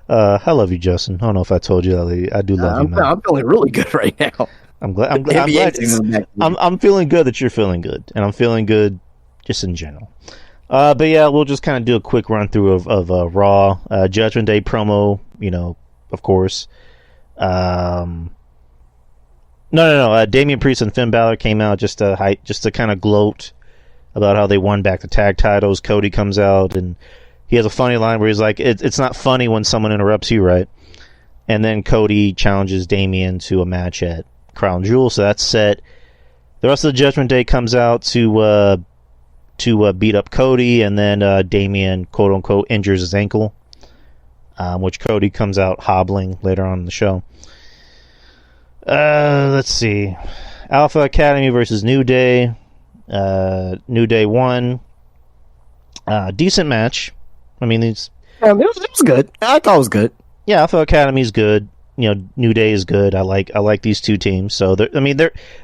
I love you, Justin. I don't know if I told you that. I do love you, man. I'm feeling really good right now. I'm glad. I'm feeling good that you're feeling good, and I'm feeling good just in general. But yeah, we'll just kind of do a quick run through of Raw, Judgment Day promo. Of course. No. Damian Priest and Finn Balor came out just to kind of gloat about how they won back the tag titles. Cody comes out and he has a funny line where he's like, "It's not funny when someone interrupts you, right?" And then Cody challenges Damian to a match at Crown Jewel, so that's set. The rest of the Judgment Day comes out to to beat up Cody, and then Damian, quote unquote, injures his ankle, which Cody comes out hobbling later on in the show. Let's see. Alpha Academy versus New Day. New Day won. Decent match. I mean, it was good. I thought it was good. Yeah, Alpha Academy's good. New Day is good. I like these two teams. So they're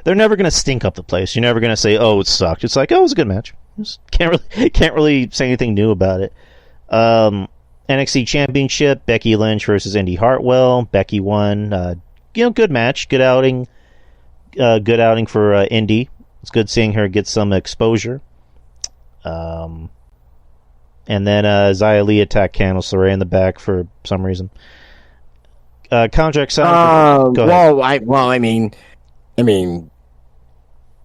never going to stink up the place. You're never going to say, "Oh, it sucked." It's like, "Oh, it was a good match." Just can't really say anything new about it. NXT Championship: Becky Lynch versus Indy Hartwell. Becky won. Good match, good outing. Good outing for Indy. It's good seeing her get some exposure. And then Xia Li attacked Candice LeRae in the back for some reason. Contract signing. Go ahead. I mean,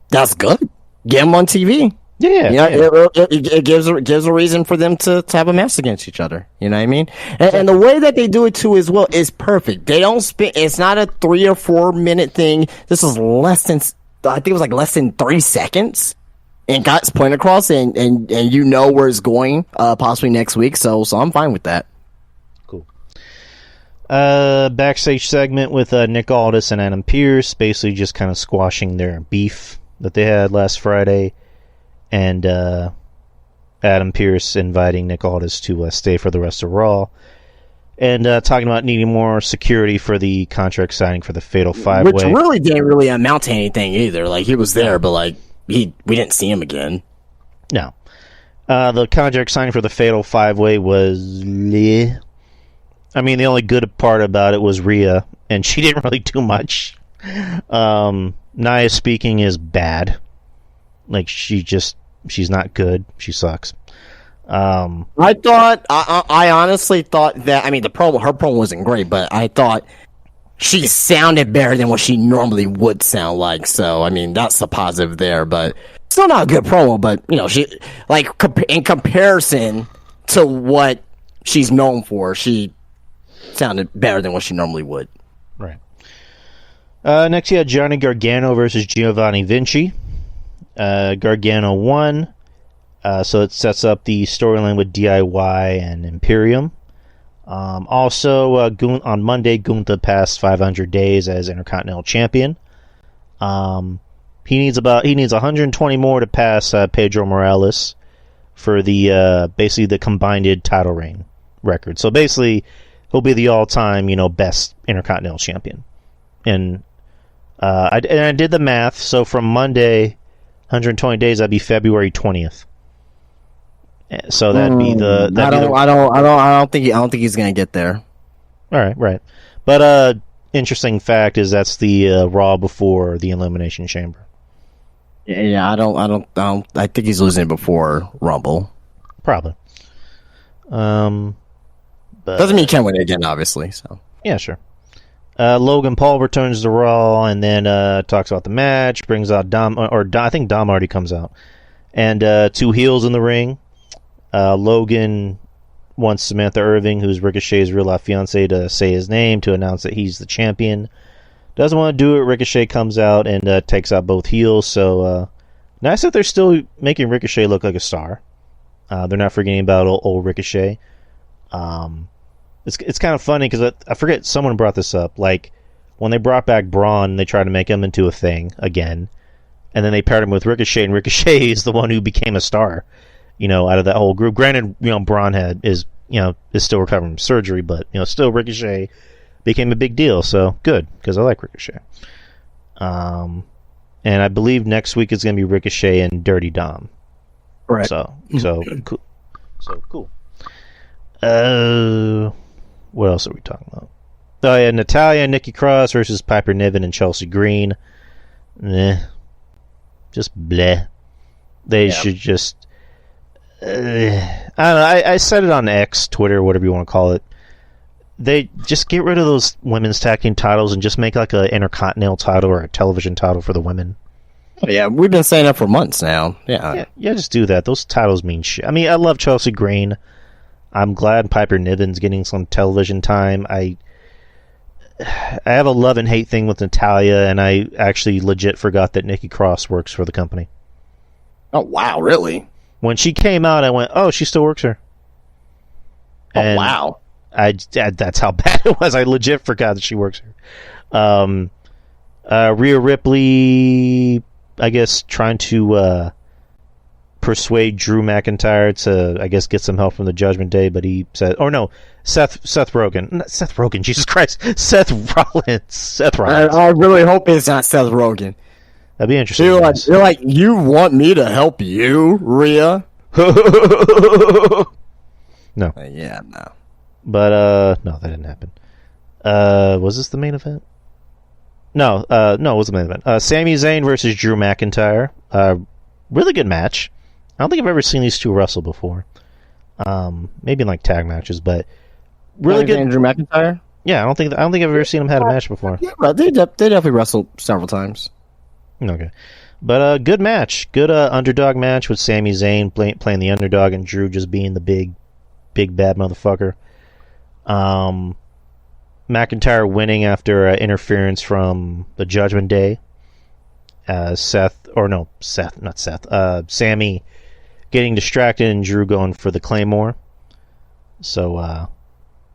that's good. Get them on TV. Yeah. It gives a reason for them to have a match against each other. You know what I mean? And the way that they do it too as well is perfect. They don't spend. It's not a 3 or 4 minute thing. This is less than. I think it was like less than 3 seconds, and got its point across, and you know where it's going, possibly next week. So I'm fine with that. Cool. Backstage segment with Nick Aldis and Adam Pearce, basically just kind of squashing their beef that they had last Friday. And Adam Pearce inviting Nick Aldis to stay for the rest of Raw. And talking about needing more security for the contract signing for the Fatal 5-Way. Which really didn't really amount to anything either. Like, he was there, but like we didn't see him again. No. The contract signing for the Fatal 5-Way was... I mean, the only good part about it was Rhea, and she didn't really do much. Nia speaking is bad. Like, she's not good. She sucks. I honestly thought that, I mean, her promo wasn't great, but I thought she sounded better than what she normally would sound like. So, I mean, that's a positive there, but still not a good promo, but, she, like, in comparison to what she's known for, she sounded better than what she normally would. Right. Next, you had Johnny Gargano versus Giovanni Vinci. Gargano won, so it sets up the storyline with DIY and Imperium. Also, on Monday, Gunther passed 500 days as Intercontinental Champion. He needs 120 more to pass Pedro Morales for the basically the combined title reign record. So basically, he'll be the all-time best Intercontinental Champion. And I did the math. So from Monday. 120 days. That'd be February 20th. So that'd be the. I don't think he's gonna get there. All right. But interesting fact is that's the Raw before the Elimination Chamber. Yeah. I think he's losing it before Rumble. Probably. But doesn't mean he can't win it again, obviously. So yeah, sure. Logan Paul returns to Raw and then talks about the match, brings out Dom, I think Dom already comes out. And 2 heels in the ring. Logan wants Samantha Irving, who's Ricochet's real life fiance, to say his name to announce that he's the champion. Doesn't want to do it. Ricochet comes out and takes out both heels. So nice that they're still making Ricochet look like a star. They're not forgetting about old Ricochet. It's kind of funny because I forget, someone brought this up. Like, when they brought back Braun, they tried to make him into a thing again. And then they paired him with Ricochet, and Ricochet is the one who became a star, out of that whole group. Granted, Braun is still recovering from surgery, but, still Ricochet became a big deal. So, good, because I like Ricochet. And I believe next week is going to be Ricochet and Dirty Dom. Right. So cool. What else are we talking about? Oh yeah, Natalya and Nikki Cross versus Piper Niven and Chelsea Green. Just bleh. They should just. I don't know. I said it on X, Twitter, whatever you want to call it. They just get rid of those women's tag team titles and just make like a Intercontinental title or a television title for the women. Yeah, we've been saying that for months now. Yeah, just do that. Those titles mean shit. I mean, I love Chelsea Green. I'm glad Piper Niven's getting some television time. I have a love and hate thing with Natalya, and I actually legit forgot that Nikki Cross works for the company. Oh, wow, really? When she came out, I went, "Oh, she still works here." Oh, wow. That's how bad it was. I legit forgot that she works here. Rhea Ripley, I guess, trying to persuade Drew McIntyre to, I guess, get some help from the Judgment Day, but he said, Seth Rogen. Not Seth Rogen, Jesus Christ. Seth Rollins. I really hope it's not Seth Rogen. That'd be interesting. You're like, you want me to help you, Rhea? No. Yeah, no. But, no, that didn't happen. Was this the main event? No, it was the main event. Sami Zayn versus Drew McIntyre. Really good match. I don't think I've ever seen these two wrestle before. Maybe in like tag matches, but really good. Drew McIntyre? Yeah, I don't think I've ever seen them had a match before. Yeah, bro, they definitely wrestled several times. Okay, but good match, good underdog match with Sami Zayn playing the underdog and Drew just being the big bad motherfucker. McIntyre winning after interference from the Judgment Day. Sammy getting distracted and Drew going for the Claymore. So,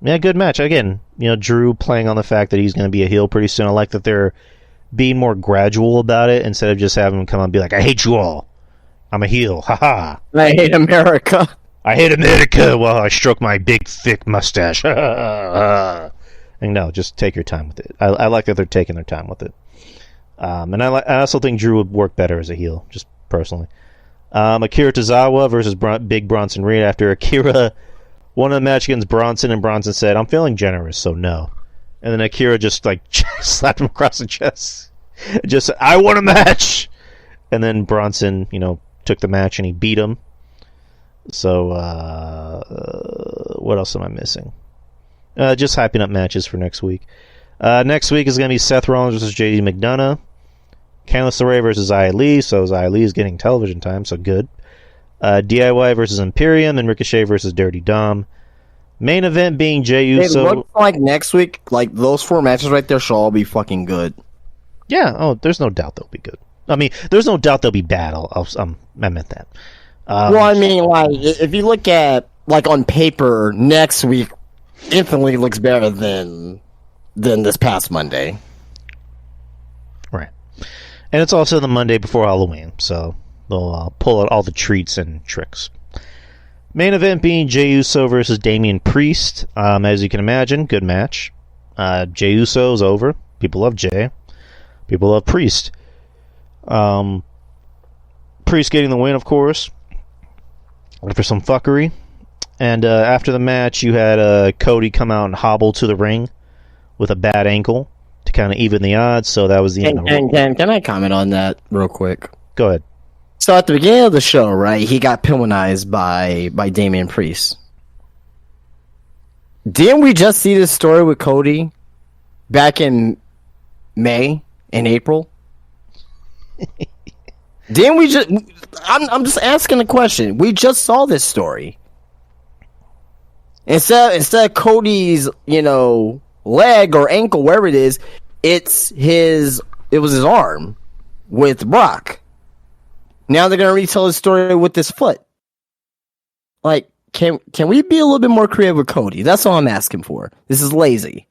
yeah, good match. Again, Drew playing on the fact that he's going to be a heel pretty soon. I like that they're being more gradual about it instead of just having him come out and be like, I hate you all. I'm a heel. Haha. I hate America. I hate America while I stroke my big, thick mustache. And no, just take your time with it. I like that they're taking their time with it. And I also think Drew would work better as a heel, just personally. Akira Tozawa versus Big Bronson Reed. After Akira won a match against Bronson, and Bronson said, I'm feeling generous, so no. And then Akira just slapped him across the chest. Just said, I won a match! And then Bronson, took the match and he beat him. So, what else am I missing? Just hyping up matches for next week. Next week is going to be Seth Rollins versus JD McDonough. Candice LeRae versus Xia Li, so Xia Li is getting television time, so good. DIY versus Imperium, and Ricochet versus Dirty Dom. Main event being Jey Uso. It looks like next week, like those 4 matches right there should all be fucking good. Yeah, there's no doubt they'll be good. I mean, there's no doubt they'll be bad. I meant that. Well, I mean, like, if you look at, like, on paper, next week infinitely looks better than this past Monday. Right. And it's also the Monday before Halloween, so they'll pull out all the treats and tricks. Main event being Jey Uso versus Damian Priest. As you can imagine, good match. Jey Uso's over. People love Jey. People love Priest. Priest getting the win, of course, for some fuckery. And after the match, you had Cody come out and hobble to the ring with a bad ankle to kind of even the odds. So that was the end. Can I comment on that real quick? Go ahead. So at the beginning of the show, right, he got penalized by Damian Priest. Didn't we just see this story with Cody back in May and April? Didn't we just... I'm just asking a question. We just saw this story. Instead of Cody's, leg or ankle, wherever it is, it was his arm with Brock. Now they're gonna retell his story with this foot. Like, can we be a little bit more creative with Cody? That's all I'm asking for. This is lazy.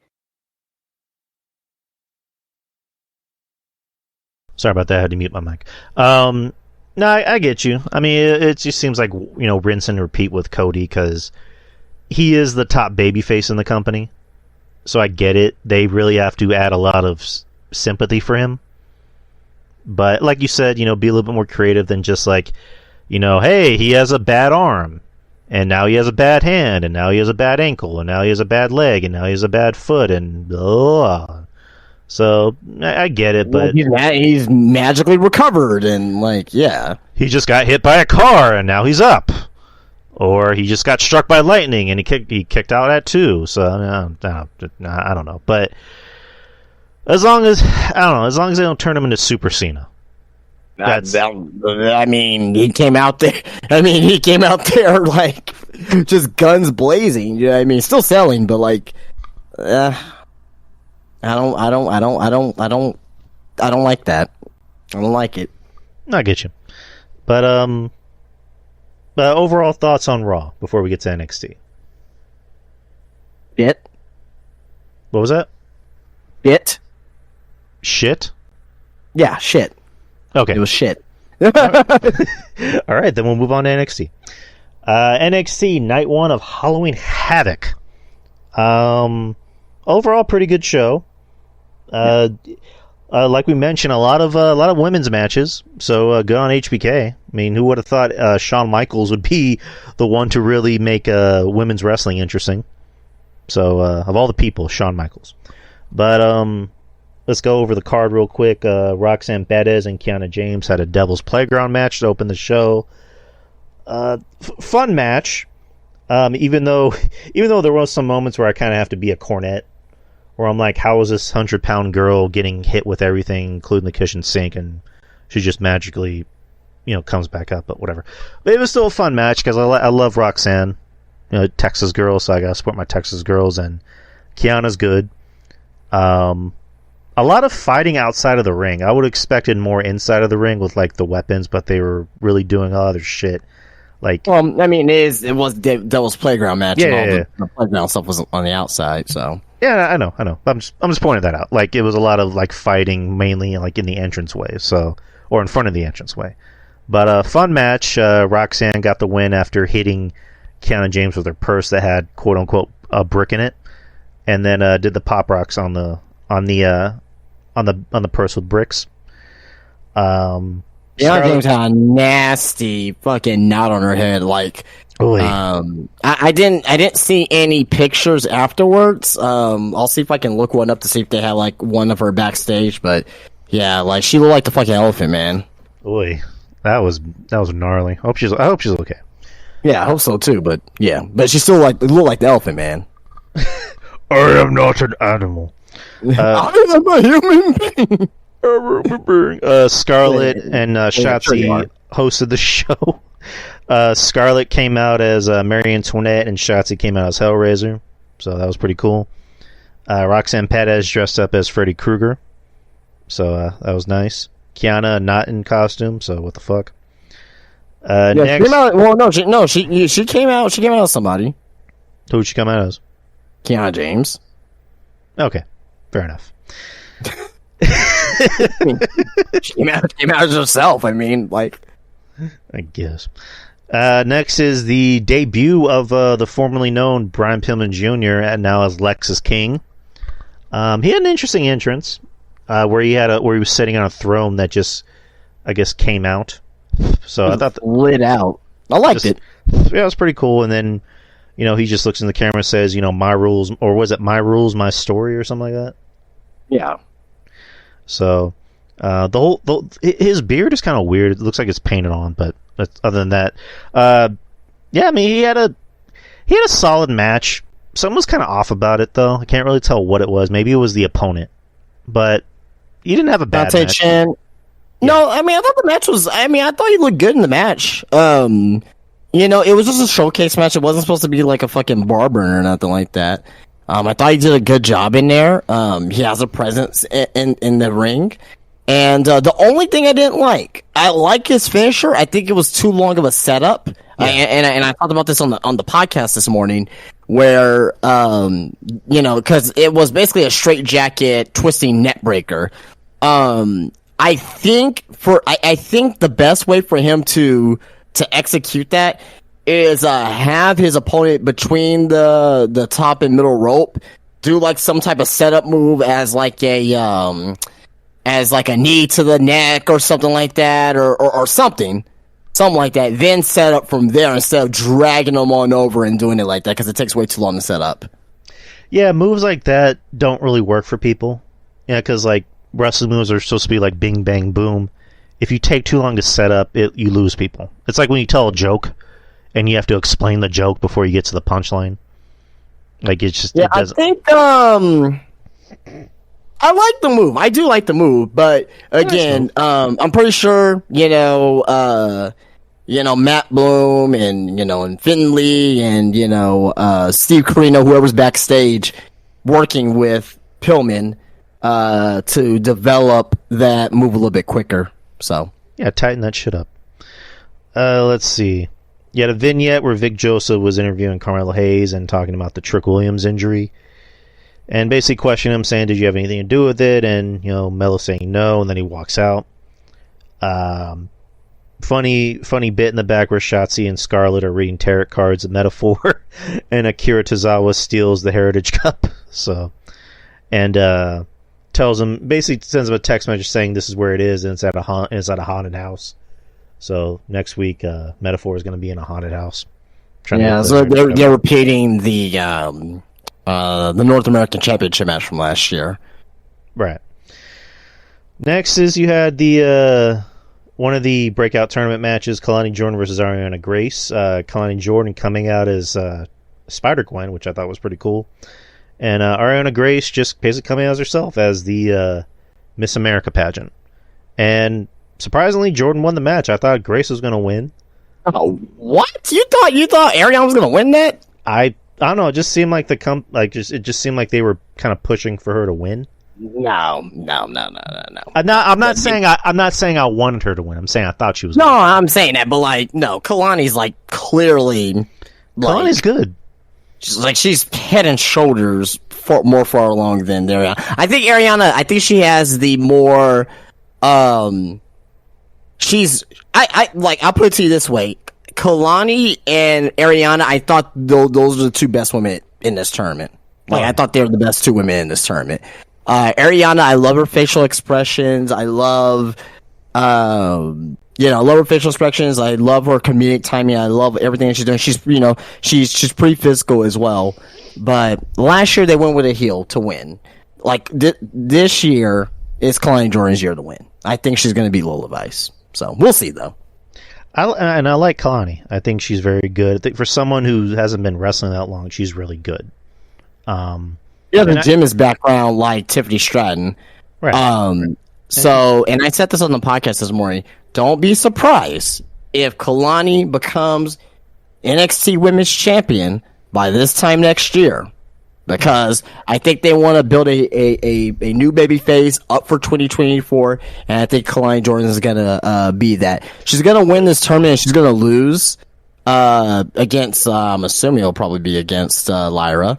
Sorry about that. I had to mute my mic. No, I get you. I mean, it just seems like, rinse and repeat with Cody because he is the top babyface in the company. So I get it. They really have to add a lot of sympathy for him. But like you said, be a little bit more creative than just like, hey, he has a bad arm. And now he has a bad hand. And now he has a bad ankle. And now he has a bad leg. And now he has a bad foot. And blah. So I get it, but he's magically recovered, and yeah, he just got hit by a car, and now he's up, or he just got struck by lightning, and he kicked out at 2. So I don't know, but as long as they don't turn him into Super Cena. I mean, he came out there. Like just guns blazing. You know what I mean? Still selling, but I don't like that. I don't like it. I get you. But Overall thoughts on Raw before we get to NXT. Bit. What was that? Bit. Shit? Yeah, shit. Okay. It was shit. All right, then we'll move on to NXT. NXT Night 1 of Halloween Havoc. Overall, pretty good show. Like we mentioned, a lot of women's matches. So good on HBK. I mean, who would have thought Shawn Michaels would be the one to really make women's wrestling interesting? So of all the people, Shawn Michaels. But let's go over the card real quick. Roxanne Perez and Kiana James had a Devil's Playground match to open the show. Fun match. Even though there was some moments where I kind of have to be a cornet, where I'm like, how is this 100-pound girl getting hit with everything, including the kitchen sink, and she just magically, comes back up, but whatever. But it was still a fun match because I love Roxanne, Texas girl, so I gotta support my Texas girls, and Kiana's good. A lot of fighting outside of the ring. I would have expected more inside of the ring with like the weapons, but they were really doing other shit. Like, well, I mean, it was Devil's Playground match, Yeah, and all yeah. the playground stuff was on the outside. So yeah, I know. I'm just pointing that out. Like, it was a lot of like fighting, mainly like in the entranceway, or in front of the entranceway. But a fun match. Roxanne got the win after hitting Kiana James with her purse that had quote unquote a brick in it, and then did the pop rocks on the purse with bricks. Kiana James had a nasty fucking knot on her head. Like, I didn't see any pictures afterwards. I'll see if I can look one up to see if they had like one of her backstage. But yeah, like she looked like the fucking elephant, man. Oy, that was gnarly. I hope she's okay. Yeah, I hope so too. But yeah, but she still looked like the elephant, man. I am not an animal. I am a human being. Scarlett and Shotzi hosted the show. Scarlett came out as Marie Antoinette, and Shotzi came out as Hellraiser, so that was pretty cool. Roxanne Perez dressed up as Freddy Krueger, so that was nice. Kiana not in costume, so what the fuck? Next, she came out, she came out. She came out as somebody. Who'd she come out as? Kiana James. Okay, fair enough. She came out as herself. I mean, like, I guess. Next is the debut of the formerly known Brian Pillman Jr. and now as Lexus King. He had an interesting entrance where he was sitting on a throne that just, I guess, came out. So I thought lit out. I liked it. Yeah, it was pretty cool. And then, he just looks in the camera and says, my rules, or was it my rules, my story, or something like that? Yeah. So his beard is kind of weird. It looks like it's painted on, but other than that, yeah, I mean, he had a solid match. Something was kind of off about it, though. I can't really tell what it was. Maybe it was the opponent, but he didn't have a bad match. Chen. Yeah. No, I mean, I thought the match was. I mean, I thought he looked good in the match. It was just a showcase match. It wasn't supposed to be like a fucking bar burner or nothing like that. I thought he did a good job in there. He has a presence in the ring. And the only thing I didn't like, I like his finisher. I think it was too long of a setup. Yeah. And I talked about this on the podcast this morning, where because it was basically a straight jacket twisting net breaker. I think the best way for him to execute that is have his opponent between the top and middle rope, do like some type of setup move as like a knee to the neck or something like that, or something like that. Then set up from there instead of dragging them on over and doing it like that, because it takes way too long to set up. Yeah, moves like that don't really work for people. Yeah, because like wrestling moves are supposed to be like bing bang boom. If you take too long to set up, you lose people. It's like when you tell a joke and you have to explain the joke before you get to the punchline. Like, it's just... Yeah, it doesn't... I think, I like the move. I do like the move, but again, I'm pretty sure, Matt Bloom and, and Finley and, Steve Corino, whoever's backstage working with Pillman, to develop that move a little bit quicker. So, yeah, tighten that shit up. Let's see. You had a vignette where Vic Joseph was interviewing Carmelo Hayes and talking about the Trick Williams injury. And basically questioning him, saying, did you have anything to do with it? And, Melo saying no, and then he walks out. Funny bit in the back where Shotzi and Scarlett are reading tarot cards, a metaphor, and Akira Tozawa steals the Heritage Cup. And basically sends him a text message saying this is where it is, and it's at a haunted house. So next week, Metaphor is going to be in a haunted house. Yeah, so they're repeating the North American Championship match from last year. Right. Next is you had the one of the breakout tournament matches, Kalani Jordan versus Ariana Grace. Kalani Jordan coming out as Spider-Gwen, which I thought was pretty cool. And Ariana Grace just basically coming out as herself as the Miss America pageant. And surprisingly, Jordan won the match. I thought Grace was going to win. Oh, what? You thought Ariana was going to win that? I don't know. It just seemed like it just seemed like they were kind of pushing for her to win. No. I'm not saying I wanted her to win. I'm saying I thought she was. No, I'm saying that, but no, Kalani's clearly. Kalani's good. She's head and shoulders more far along than Ariana. I think she has the more. I'll put it to you this way: Kalani and Ariana. I thought those are the two best women in this tournament. I thought they were the best two women in this tournament. Ariana, I love her facial expressions. I love, I love her facial expressions. I love her comedic timing. I love everything that she's doing. She's pretty physical as well. But last year they went with a heel to win. This year it's Kalani Jordan's year to win. I think she's going to be Lola Vice. So we'll see though. I like Kalani. I think she's very good. I think for someone who hasn't been wrestling that long, she's really good. The gymnast background like Tiffany Stratton. Right. So, and I said this on the podcast this morning, don't be surprised if Kalani becomes NXT Women's Champion by this time next year. Because I think they want to build a new baby face up for 2024, and I think Kalani Jordan is going to be that. She's going to win this tournament, and she's going to lose against, I'm assuming it'll probably be against Lyra.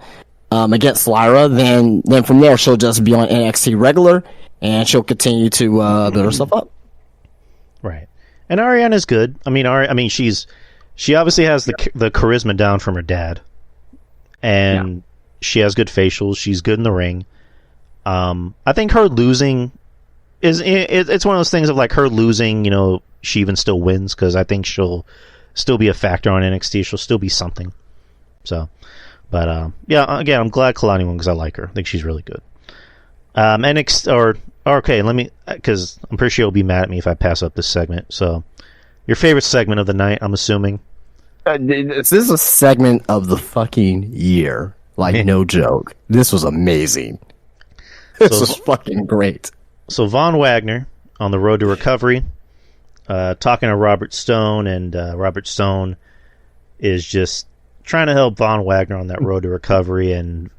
Against Lyra, then from there she'll just be on NXT regular, and she'll continue to build herself up. Right, and Ariana's good. She obviously has the charisma down from her dad, and she has good facials. She's good in the ring. I think her losing it's one of those things of her losing. She even still wins because I think she'll still be a factor on NXT. She'll still be something. So. But, again, I'm glad Kalani won because I like her. I think she's really good. Because I'm pretty sure you'll be mad at me if I pass up this segment. So, your favorite segment of the night, I'm assuming? This is a segment of the fucking year. No joke. This was amazing. This was fucking great. So, Von Wagner, on the road to recovery, talking to Robert Stone, and Robert Stone is just trying to help Von Wagner on that road to recovery, and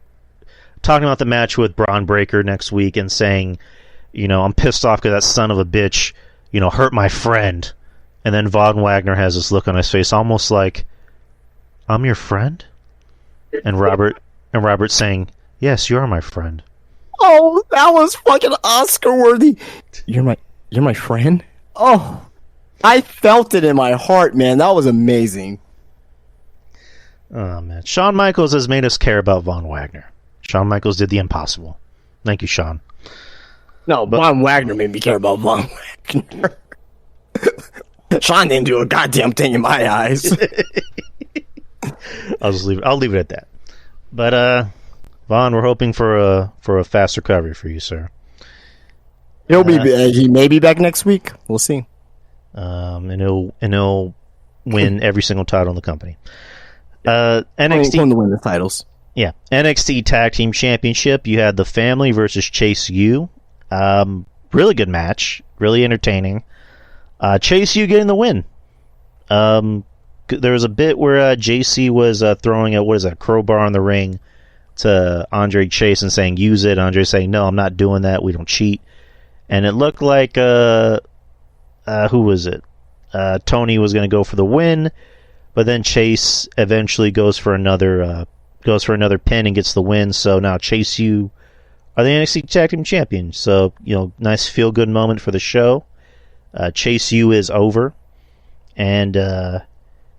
talking about the match with Braun Breaker next week, and saying, I'm pissed off because that son of a bitch, hurt my friend. And then Von Wagner has this look on his face, almost like, I'm your friend? And Robert's saying, yes, you are my friend. Oh, that was fucking Oscar worthy. You're my friend? Oh, I felt it in my heart, man. That was amazing. Oh, man. Shawn Michaels has made us care about Von Wagner. Shawn Michaels did the impossible. Thank you, Shawn. No, Von Wagner made me care about Von Wagner. Shawn didn't do a goddamn thing in my eyes. I'll leave it at that. But, Von, we're hoping for a fast recovery for you, sir. He may be back next week. We'll see. And he'll win every single title in the company. NXT to win the titles. Yeah, NXT Tag Team Championship. You had the Family versus Chase U. Really good match, really entertaining. Chase U getting the win. There was a bit where JC was throwing a crowbar in the ring to Andre Chase and saying use it. Andre saying no, I'm not doing that. We don't cheat. And it looked like who was it? Tony was going to go for the win. but then Chase eventually goes for another pin and gets the win. So now Chase U are the NXT Tag Team Champions. So, nice feel-good moment for the show. Chase U is over. And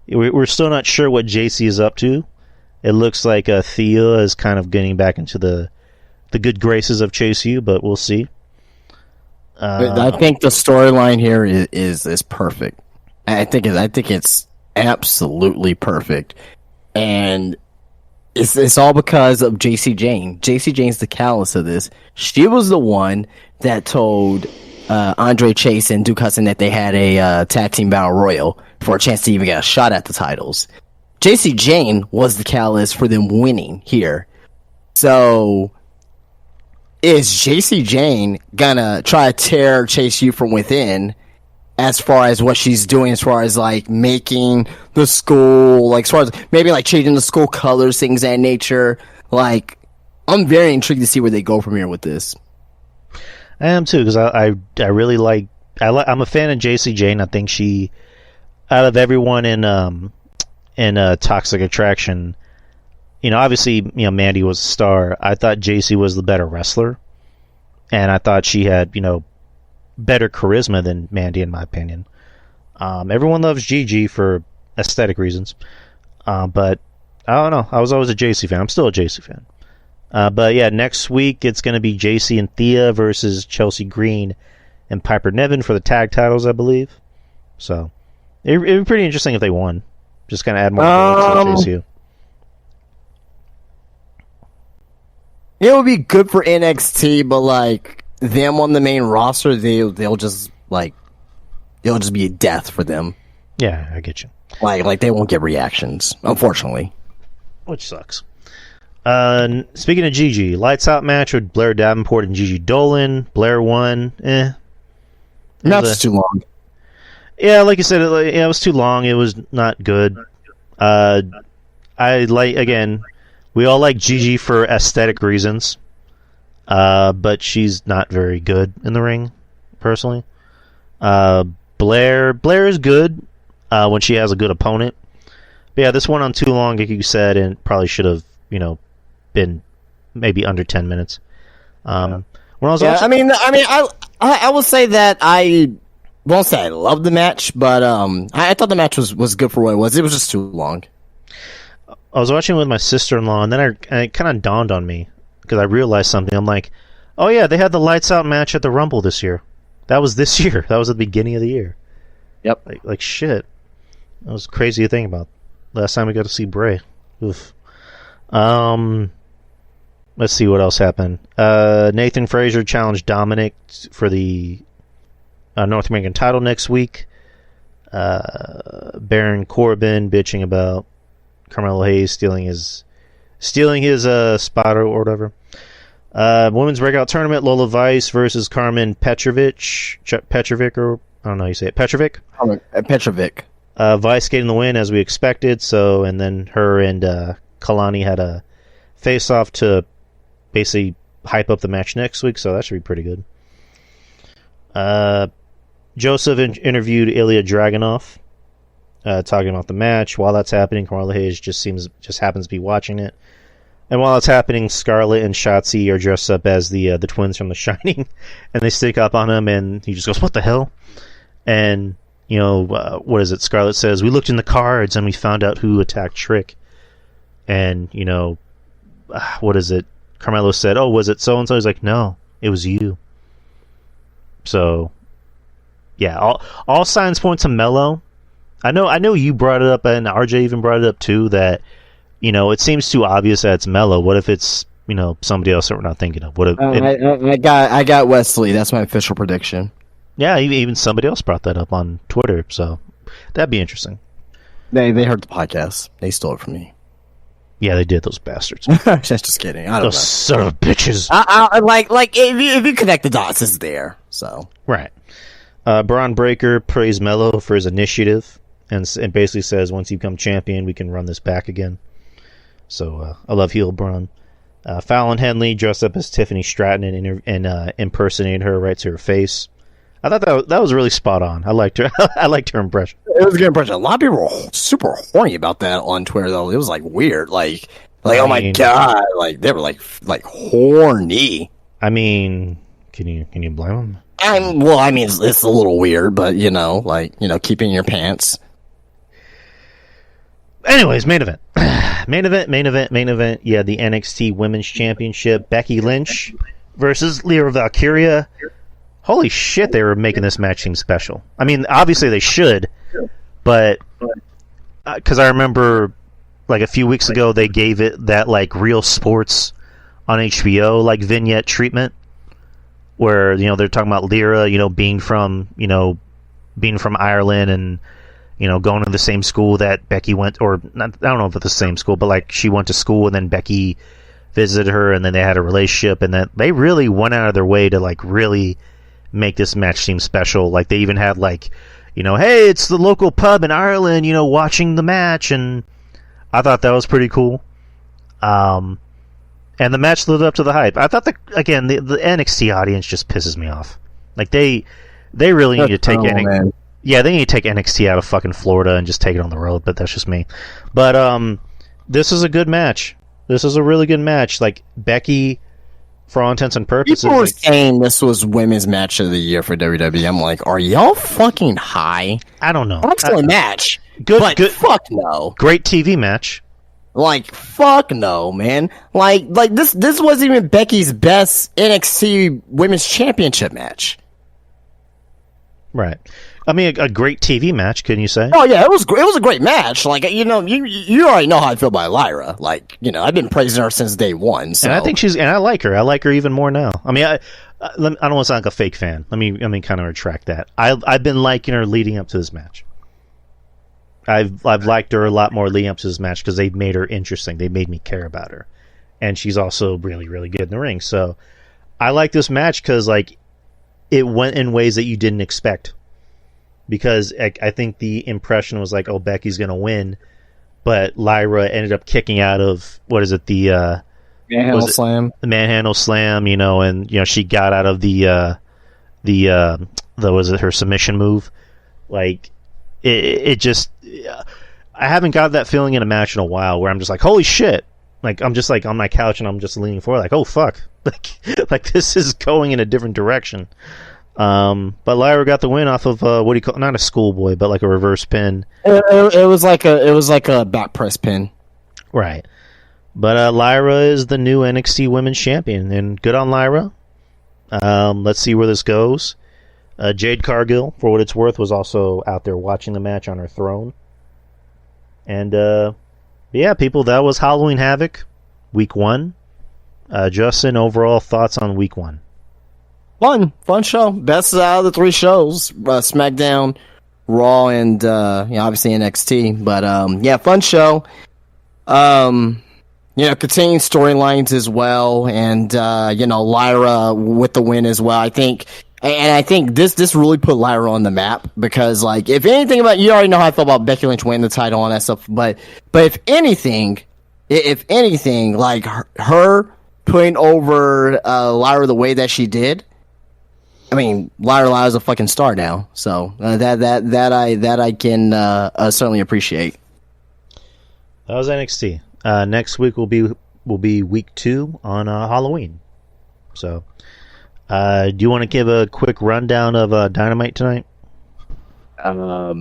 we're still not sure what JC is up to. It looks like Thea is kind of getting back into the good graces of Chase U, but we'll see. I think the storyline here is perfect. I think it's absolutely perfect. And it's all because of JC Jane. JC Jane's the catalyst of this. She was the one that told Andre Chase and Duke Hudson that they had a tag team battle royal for a chance to even get a shot at the titles. JC Jane was the catalyst for them winning here. So is JC Jane gonna try to tear Chase U from within as far as what she's doing, as far as like making the school, like as far as maybe like changing the school colors, things of that nature? Like, I'm very intrigued to see where they go from here with this. I am too, because I really like I'm a fan of JC Jane. I think she, out of everyone in Toxic Attraction, obviously Mandy was a star. I thought JC was the better wrestler, and I thought she had better charisma than Mandy, in my opinion. Everyone loves Gigi for aesthetic reasons, but I don't know. I was always a JC fan. I'm still a JC fan. But yeah, next week it's going to be JC and Thea versus Chelsea Green and Piper Niven for the tag titles, I believe. So it'd be pretty interesting if they won. Just kind of add more to JCU. It would be good for NXT, but like them on the main roster, they'll just be a death for them. Yeah, I get you. Like they won't get reactions, unfortunately. Which sucks. Speaking of Gigi, lights out match with Blair Davenport and Gigi Dolan. Blair won. Not too long. Yeah, like you said, it was too long. It was not good. We all like Gigi for aesthetic reasons, but she's not very good in the ring, personally. Blair is good when she has a good opponent. But yeah, this went on too long, like you said, and probably should have, been maybe under 10 minutes. When I was watching... I will say that I won't say I loved the match, but I thought the match was good for what it was. It was just too long. I was watching with my sister-in-law, and then it kind of dawned on me, because I realized something. I'm like, oh yeah, they had the lights out match at the Rumble this year. That was this year. That was at the beginning of the year. Yep. Like shit. That was crazy to think about. Last time we got to see Bray. Oof. Let's see what else happened. Nathan Frazier challenged Dominic for the North American title next week. Baron Corbin bitching about Carmelo Hayes stealing his spot or whatever. Women's breakout tournament: Lola Vice versus Carmen Petrovic, or I don't know how you say it. Petrovic. Petrovic. Vice getting the win as we expected. So, and then her and Kalani had a face-off to basically hype up the match next week. So that should be pretty good. Joseph interviewed Ilya Dragunov, talking about the match. While that's happening, Carmelo Hayes just happens to be watching it. And while it's happening, Scarlett and Shotzi are dressed up as the twins from The Shining, and they stick up on him, and he just goes, "What the hell?" And what is it? Scarlett says, "We looked in the cards and we found out who attacked Trick." And what is it? Carmelo said, "Oh, was it so and so?" He's like, "No, it was you." So, yeah, all signs point to Mello. I know you brought it up, and RJ even brought it up too, that it seems too obvious that it's Mello. What if it's somebody else that we're not thinking of? What if I got Wesley. That's my official prediction. Yeah, even somebody else brought that up on Twitter, so that'd be interesting. They heard the podcast. They stole it from me. Yeah, they did, those bastards. Just kidding. I don't those know. Son of bitches. Like if you connect the dots, it's there. So right. Braun Breaker praised Mello for his initiative and basically says once you become champion, we can run this back again. So I love heel Braun. Fallon Henley dressed up as Tiffany Stratton and impersonated her right to her face. I thought that was really spot on. I liked her. I liked her impression. It was a good impression. A lot of people were super horny about that on Twitter, though. It was like weird, oh my god, like they were like horny. I mean, can you blame them? It's a little weird, but keeping your pants. Anyways, main event. main event. Yeah, the NXT Women's Championship. Becky Lynch versus Lyra Valkyria. Holy shit, they were making this match seem special. I mean, obviously they should, but because I remember like a few weeks ago they gave it that like Real Sports on HBO like vignette treatment where they're talking about Lyra, being from Ireland and going to the same school that Becky went, or not, I don't know if it's the same school, but like she went to school and then Becky visited her and then they had a relationship, and that they really went out of their way to like really make this match seem special. Like they even had like, hey, it's the local pub in Ireland, watching the match, and I thought that was pretty cool. And the match lived up to the hype. I thought the NXT audience just pisses me off. Like they really need to take NXT. Yeah, they need to take NXT out of fucking Florida and just take it on the road, but that's just me. But this is a good match. This is a really good match. Like Becky, for all intents and purposes, people were saying this was women's match of the year for WWE. I'm like, are y'all fucking high? I don't know. Excellent match. Good. Fuck no. Great TV match. Like, fuck no, man. Like this wasn't even Becky's best NXT Women's Championship match. Right. I mean, a great TV match, couldn't you say? Oh yeah, it was a great match. Like you already know how I feel about Lyra. Like I've been praising her since day one. So. And I think I like her. I like her even more now. I mean, I don't want to sound like a fake fan. Let me kind of retract that. I've been liking her leading up to this match. I've liked her a lot more leading up to this match because they've made her interesting. They made me care about her, and she's also really, really good in the ring. So I like this match because like it went in ways that you didn't expect. Because I think the impression was like, oh, Becky's gonna win, but Lyra ended up kicking out of the manhandle slam. The manhandle slam, and she got out of the her submission move. Like it just, I haven't got that feeling in a match in a while where I'm just like, holy shit! Like I'm just like on my couch and I'm just leaning forward, like, oh fuck, like this is going in a different direction. But Lyra got the win off of what do you call, not a schoolboy, but like a reverse pin. It was like a back press pin, right? But Lyra is the new NXT Women's Champion, and good on Lyra. Let's see where this goes. Jade Cargill, for what it's worth, was also out there watching the match on her throne. And yeah, people, that was Halloween Havoc, week 1. Justin, overall thoughts on week 1? Fun show. Best out of the 3 shows: SmackDown, Raw, and obviously NXT. But yeah, fun show. Containing storylines as well, and Lyra with the win as well. I think this really put Lyra on the map because, like, if anything about, you already know how I feel about Becky Lynch winning the title and that stuff. But if anything, like her putting over Lyra the way that she did. I mean, Lyra's a fucking star now, so that I can certainly appreciate. That was NXT. Next week will be week 2 on Halloween. So, do you want to give a quick rundown of Dynamite tonight? I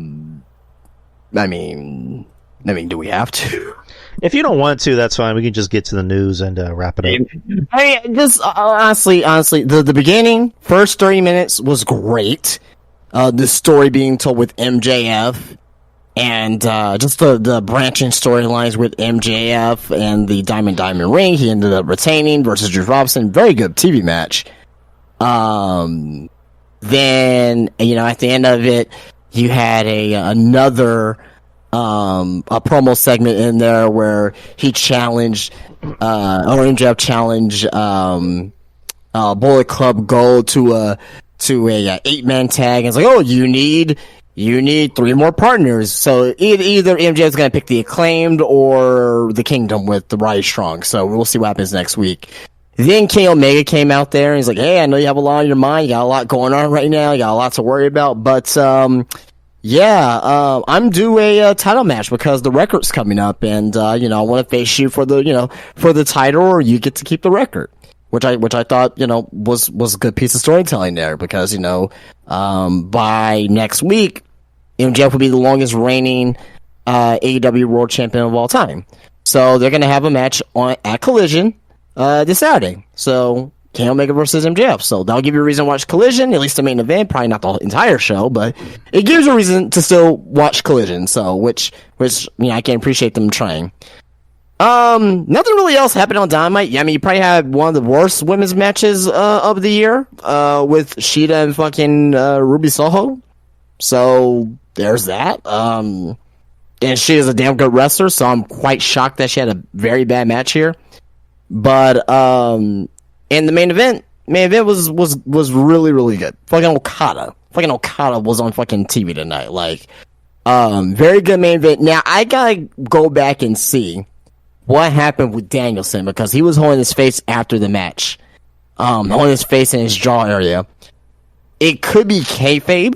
mean, do we have to? If you don't want to, that's fine. We can just get to the news and wrap it up. I mean, just honestly, the beginning, first 30 minutes was great. The story being told with MJF, and just the branching storylines with MJF and the Diamond ring. He ended up retaining versus Drew Robinson. Very good TV match. Then at the end of it, you had another. A promo segment in there where he challenged, or MJF challenged, Bullet Club Gold to a 8-man tag. And it's like, oh, you need 3 more partners. So either MJF's going to pick the Acclaimed or the Kingdom with the Roddy Strong. So we'll see what happens next week. Then King Omega came out there and he's like, hey, I know you have a lot on your mind. You got a lot going on right now. You got a lot to worry about. But, I'm due a title match because the record's coming up. And, I want to face you for the title, or you get to keep the record. Which I thought, was a good piece of storytelling there because, by next week, MJF will be the longest reigning AEW World Champion of all time. So they're going to have a match at Collision this Saturday. So Kenny Omega versus MJF. So that'll give you a reason to watch Collision, at least the main event. Probably not the entire show, but it gives you a reason to still watch Collision. So which I can appreciate them trying. Nothing really else happened on Dynamite. I mean, you probably had one of the worst women's matches of the year with Shida and fucking Ruby Soho. So there's that. And she is a damn good wrestler, so I'm quite shocked that she had a very bad match here. But in the main event was really, really good. Fucking Okada was on fucking TV tonight. Like, very good main event. Now I gotta go back and see what happened with Danielson because he was holding his face after the match, holding his face in his jaw area. It could be kayfabe.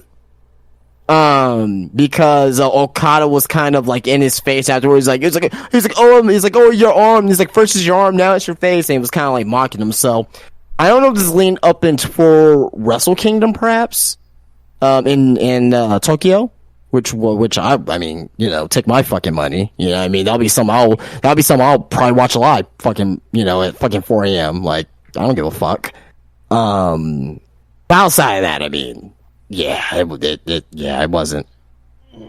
Because Okada was kind of like in his face afterwards. He's like, oh, your arm. He's like, first is your arm, now it's your face, and he was kind of like mocking him. So I don't know if this leaned up into for Wrestle Kingdom, perhaps, in Tokyo, which I mean, take my fucking money. I mean, that'll be something I'll probably watch live, fucking, at fucking 4 a.m. Like, I don't give a fuck. But outside of that, I mean. Yeah, it wasn't.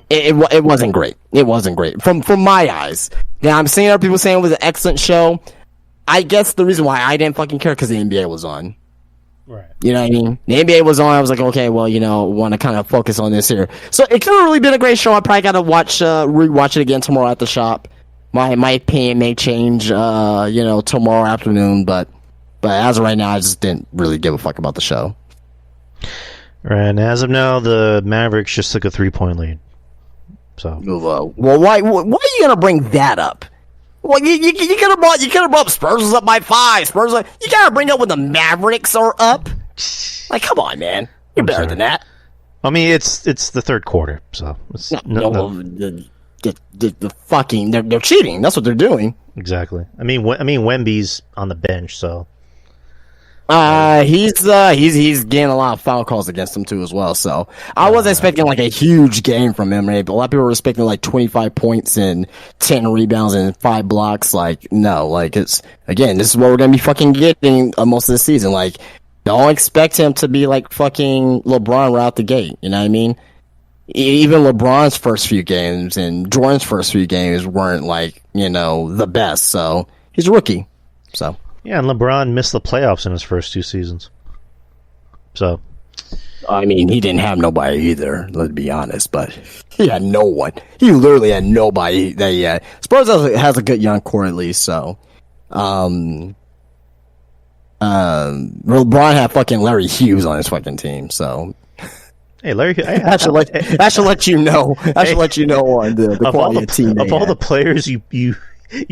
It wasn't great. It wasn't great from my eyes. Now I'm seeing other people saying it was an excellent show. I guess the reason why I didn't fucking care because the NBA was on. Right. You know what I mean? The NBA was on. I was like, okay, well, want to kind of focus on this here. So it could have really been a great show. I probably got to rewatch it again tomorrow at the shop. My opinion may change, tomorrow afternoon. But as of right now, I just didn't really give a fuck about the show. Right, and as of now, the Mavericks just took a 3-point lead. So, well, why are you gonna bring that up? Well, you could have brought Spurs was up by 5. You gotta bring up when the Mavericks are up. Like, come on, man, you're better than that. I mean, it's the third quarter, so it's the fucking they're cheating. That's what they're doing. Exactly. I mean, Wemby's on the bench, so. He's getting a lot of foul calls against him too as well. So I was expecting like a huge game from him. Right? But a lot of people were expecting like 25 points and 10 rebounds and 5 blocks. Like no, like this is what we're gonna be fucking getting most of the season. Like don't expect him to be like fucking LeBron right out the gate. You know what I mean? Even LeBron's first few games and Jordan's first few games weren't like the best. So he's a rookie. So. Yeah, and LeBron missed the playoffs in his first 2 seasons. So, I mean, he didn't have nobody either, let's be honest, but he had no one. He literally had nobody that he had. Spurs has a good young core at least, so. LeBron had fucking Larry Hughes on his fucking team, so. Hey, Larry, I should let you know. I should let you know on the quality of team. Of all the players you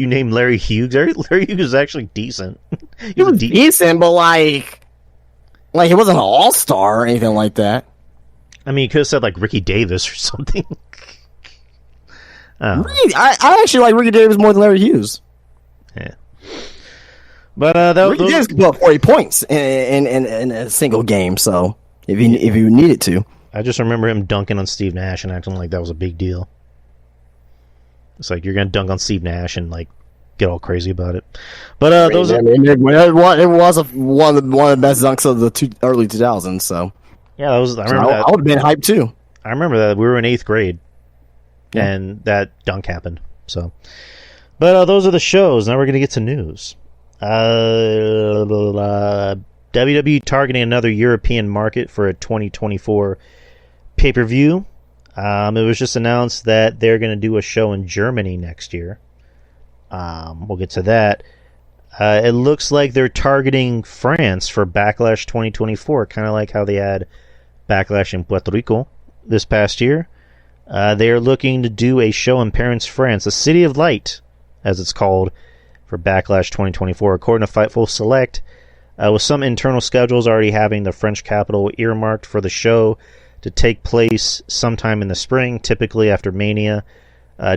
named Larry Hughes. Larry Hughes is actually decent. He was decent, but like he wasn't an all-star or anything like that. I mean, you could have said like Ricky Davis or something. I actually like Ricky Davis more than Larry Hughes. Yeah, but Ricky Davis could put up 40 points in a single game. So if you needed to, I just remember him dunking on Steve Nash and acting like that was a big deal. It's like you're gonna dunk on Steve Nash and like get all crazy about it. But it was one of the best dunks of the early 2000s. So yeah, I would have been hyped too. I remember that we were in 8th grade, and that dunk happened. So, but those are the shows. Now we're gonna get to news. WWE targeting another European market for a 2024 pay-per-view. It was just announced that they're going to do a show in Germany next year. We'll get to that. It looks like they're targeting France for Backlash 2024, kind of like how they had Backlash in Puerto Rico this past year. They are looking to do a show in Paris, France, the City of Light, as it's called, for Backlash 2024, according to Fightful Select. With some internal schedules already having the French capital earmarked for the show to take place sometime in the spring, typically after Mania.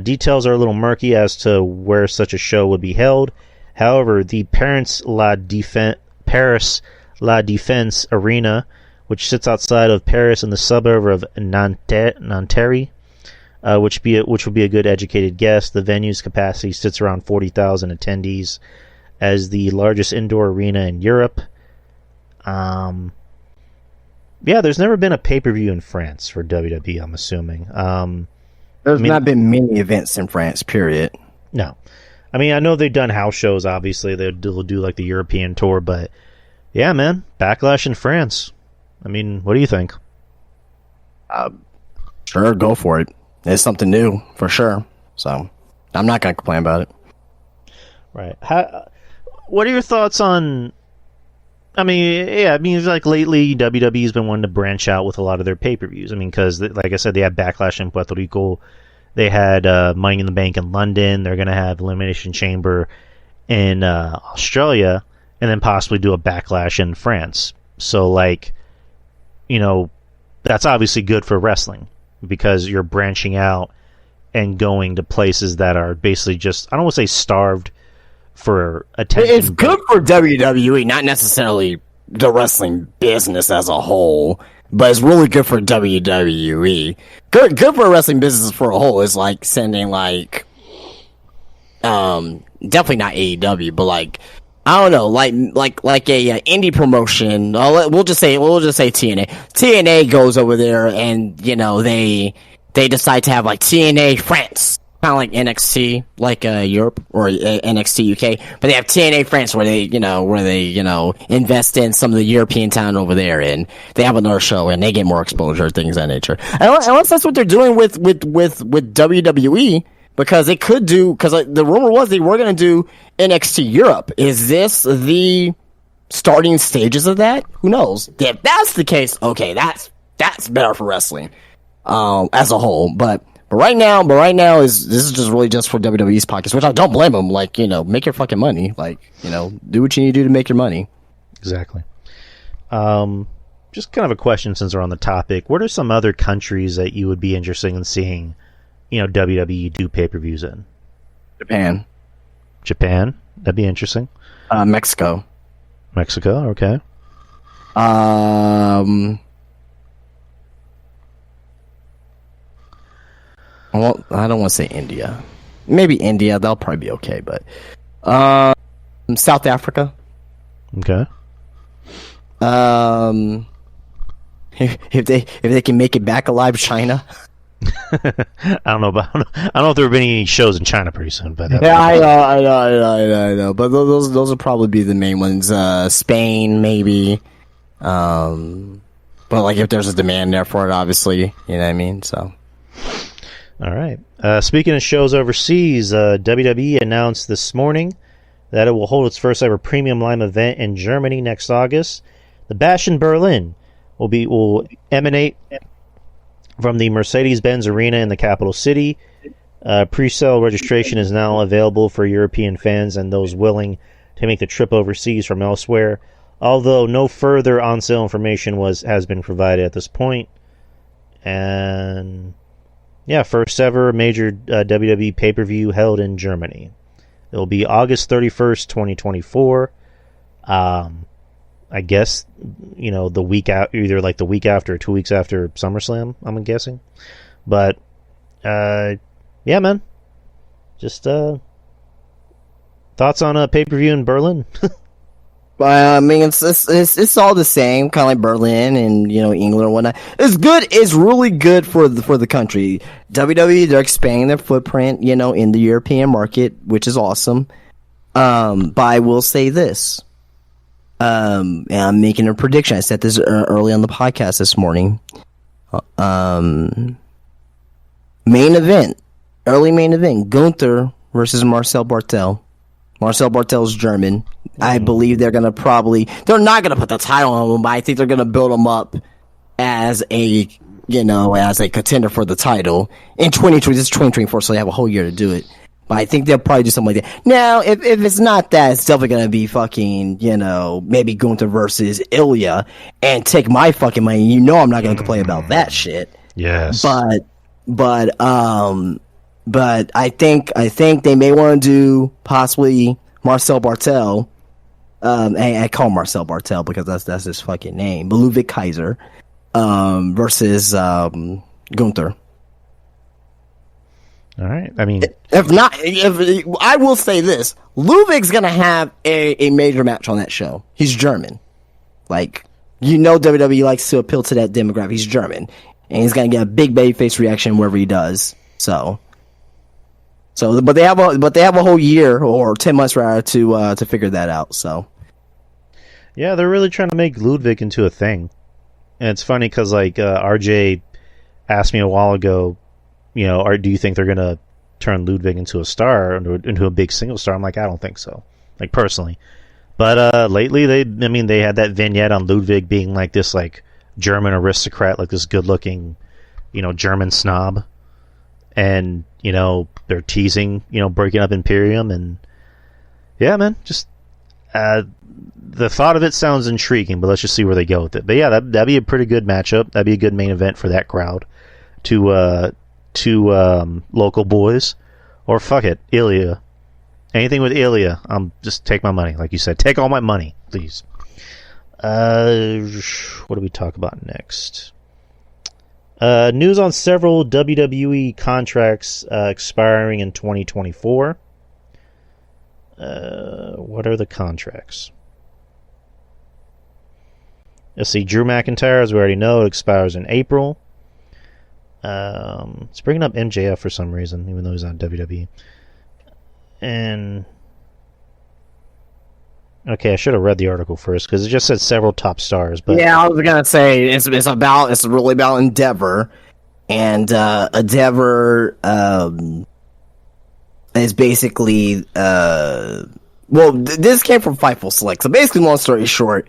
Details are a little murky as to where such a show would be held. However, the Paris La Défense Arena, which sits outside of Paris in the suburb of Nanterre, which would be a good educated guess. The venue's capacity sits around 40,000 attendees, as the largest indoor arena in Europe. Yeah, there's never been a pay-per-view in France for WWE, I'm assuming. There's not been many events in France, period. No. I mean, I know they've done house shows, obviously. They'll do like the European tour, but yeah, man, Backlash in France. I mean, what do you think? Sure, go for it. It's something new, for sure. So, I'm not going to complain about it. Right. What are your thoughts on... I mean, like lately, WWE's been wanting to branch out with a lot of their pay-per-views. I mean, because, like I said, they had Backlash in Puerto Rico. They had Money in the Bank in London. They're going to have Elimination Chamber in Australia, and then possibly do a Backlash in France. So, like, that's obviously good for wrestling, because you're branching out and going to places that are basically just, I don't want to say starved for attention. It's good for WWE, not necessarily the wrestling business as a whole, but it's really good for WWE. Good for wrestling business for a whole is like sending definitely not AEW, but like, I don't know, like a indie promotion. We'll just say TNA. TNA goes over there and they decide to have like TNA France. Kind of like NXT, like Europe or NXT UK, but they have TNA France where they invest in some of the European talent over there, and they have another show and they get more exposure, things of that nature. Unless that's what they're doing with WWE, because they could do, because the rumor was they were going to do NXT Europe. Is this the starting stages of that? Who knows? If that's the case, okay, that's better for wrestling as a whole, But right now, this is just really just for WWE's pockets, which I don't blame them. Like, make your fucking money. Like, do what you need to do to make your money. Exactly. Just kind of a question since we're on the topic. What are some other countries that you would be interested in seeing, WWE do pay-per-views in? Japan. That'd be interesting. Mexico. Okay. Well, I don't want to say India. Maybe India, they'll probably be okay, but South Africa. Okay. If they can make it back alive, China. I don't know if there will be any shows in China pretty soon, but yeah, I know. But those will probably be the main ones. Spain, maybe. But like if there's a demand there for it, obviously, you know what I mean. So. All right. Speaking of shows overseas, WWE announced this morning that it will hold its first ever premium line event in Germany next August. The Bash in Berlin will emanate from the Mercedes-Benz Arena in the capital city. Pre-sale registration is now available for European fans and those willing to make the trip overseas from elsewhere, although no further on-sale information has been provided at this point. And yeah, first ever major WWE pay-per-view held in Germany. It will be August 31st, 2024. I guess, the week out, either like the week after or 2 weeks after SummerSlam, I'm guessing. But, yeah, man. Just, thoughts on a pay-per-view in Berlin? I mean, it's all the same, kind of like Berlin and England or whatnot. It's good. It's really good for the country. WWE, they're expanding their footprint, in the European market, which is awesome. But I will say this. And I'm making a prediction. I said this early on the podcast this morning. Early main event, Gunther versus Marcel Bartel. Marcel Bartel's German. I believe they're not going to put the title on him, but I think they're going to build him up as a contender for the title in 2020. This is 2024, so they have a whole year to do it. But I think they'll probably do something like that. Now, if it's not that, it's definitely going to be fucking, maybe Gunther versus Ilya and take my fucking money. You know I'm not going to complain about that shit. Yes. But I think they may want to do possibly Marcel Bartel. I call him Marcel Bartel because that's his fucking name. But Ludwig Kaiser versus Gunther. All right. I mean, if I will say this, Ludwig's gonna have a major match on that show. He's German, WWE likes to appeal to that demographic. He's German, and he's gonna get a big babyface reaction wherever he does. But they have a whole year or 10 months rather to figure that out. So, yeah, they're really trying to make Ludwig into a thing, and it's funny because RJ asked me a while ago, do you think they're gonna turn Ludwig into a star, into a big single star? I'm like, I don't think so, personally. But lately, they had that vignette on Ludwig being this German aristocrat, this good-looking, German snob, and they're teasing, breaking up Imperium, and yeah, man, just the thought of it sounds intriguing, but let's just see where they go with it. But yeah, that'd be a pretty good matchup. That'd be a good main event for that crowd. Two local boys, or fuck it, Ilya. Anything with Ilya, just take my money, like you said. Take all my money, please. What do we talk about next? News on several WWE contracts expiring in 2024. What are the contracts? Let's see. Drew McIntyre, as we already know, it expires in April. It's bringing up MJF for some reason, even though he's on WWE. And okay, I should have read the article first because it just said several top stars. But yeah, I was gonna say it's really about Endeavor, and Endeavor is basically this came from Fightful Select. So basically, long story short,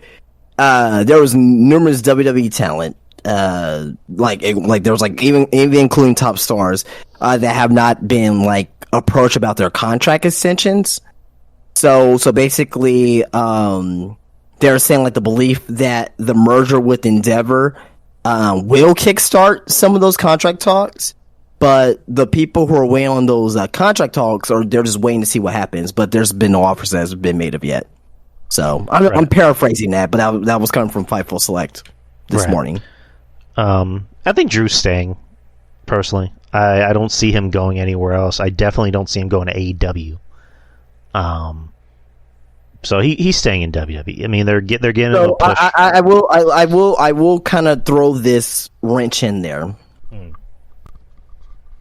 there was numerous WWE talent. There was even including top stars that have not been approached about their contract extensions. So basically, they're saying the belief that the merger with Endeavor will kickstart some of those contract talks, but the people who are waiting on those contract talks they're just waiting to see what happens. But there's been no offers that has been made of yet. So I'm paraphrasing that, but that was coming from Fightful Select this morning. I think Drew's staying, personally. I don't see him going anywhere else. I definitely don't see him going to AEW. So he's staying in WWE. I mean, they're getting so a push. I will kind of throw this wrench in there.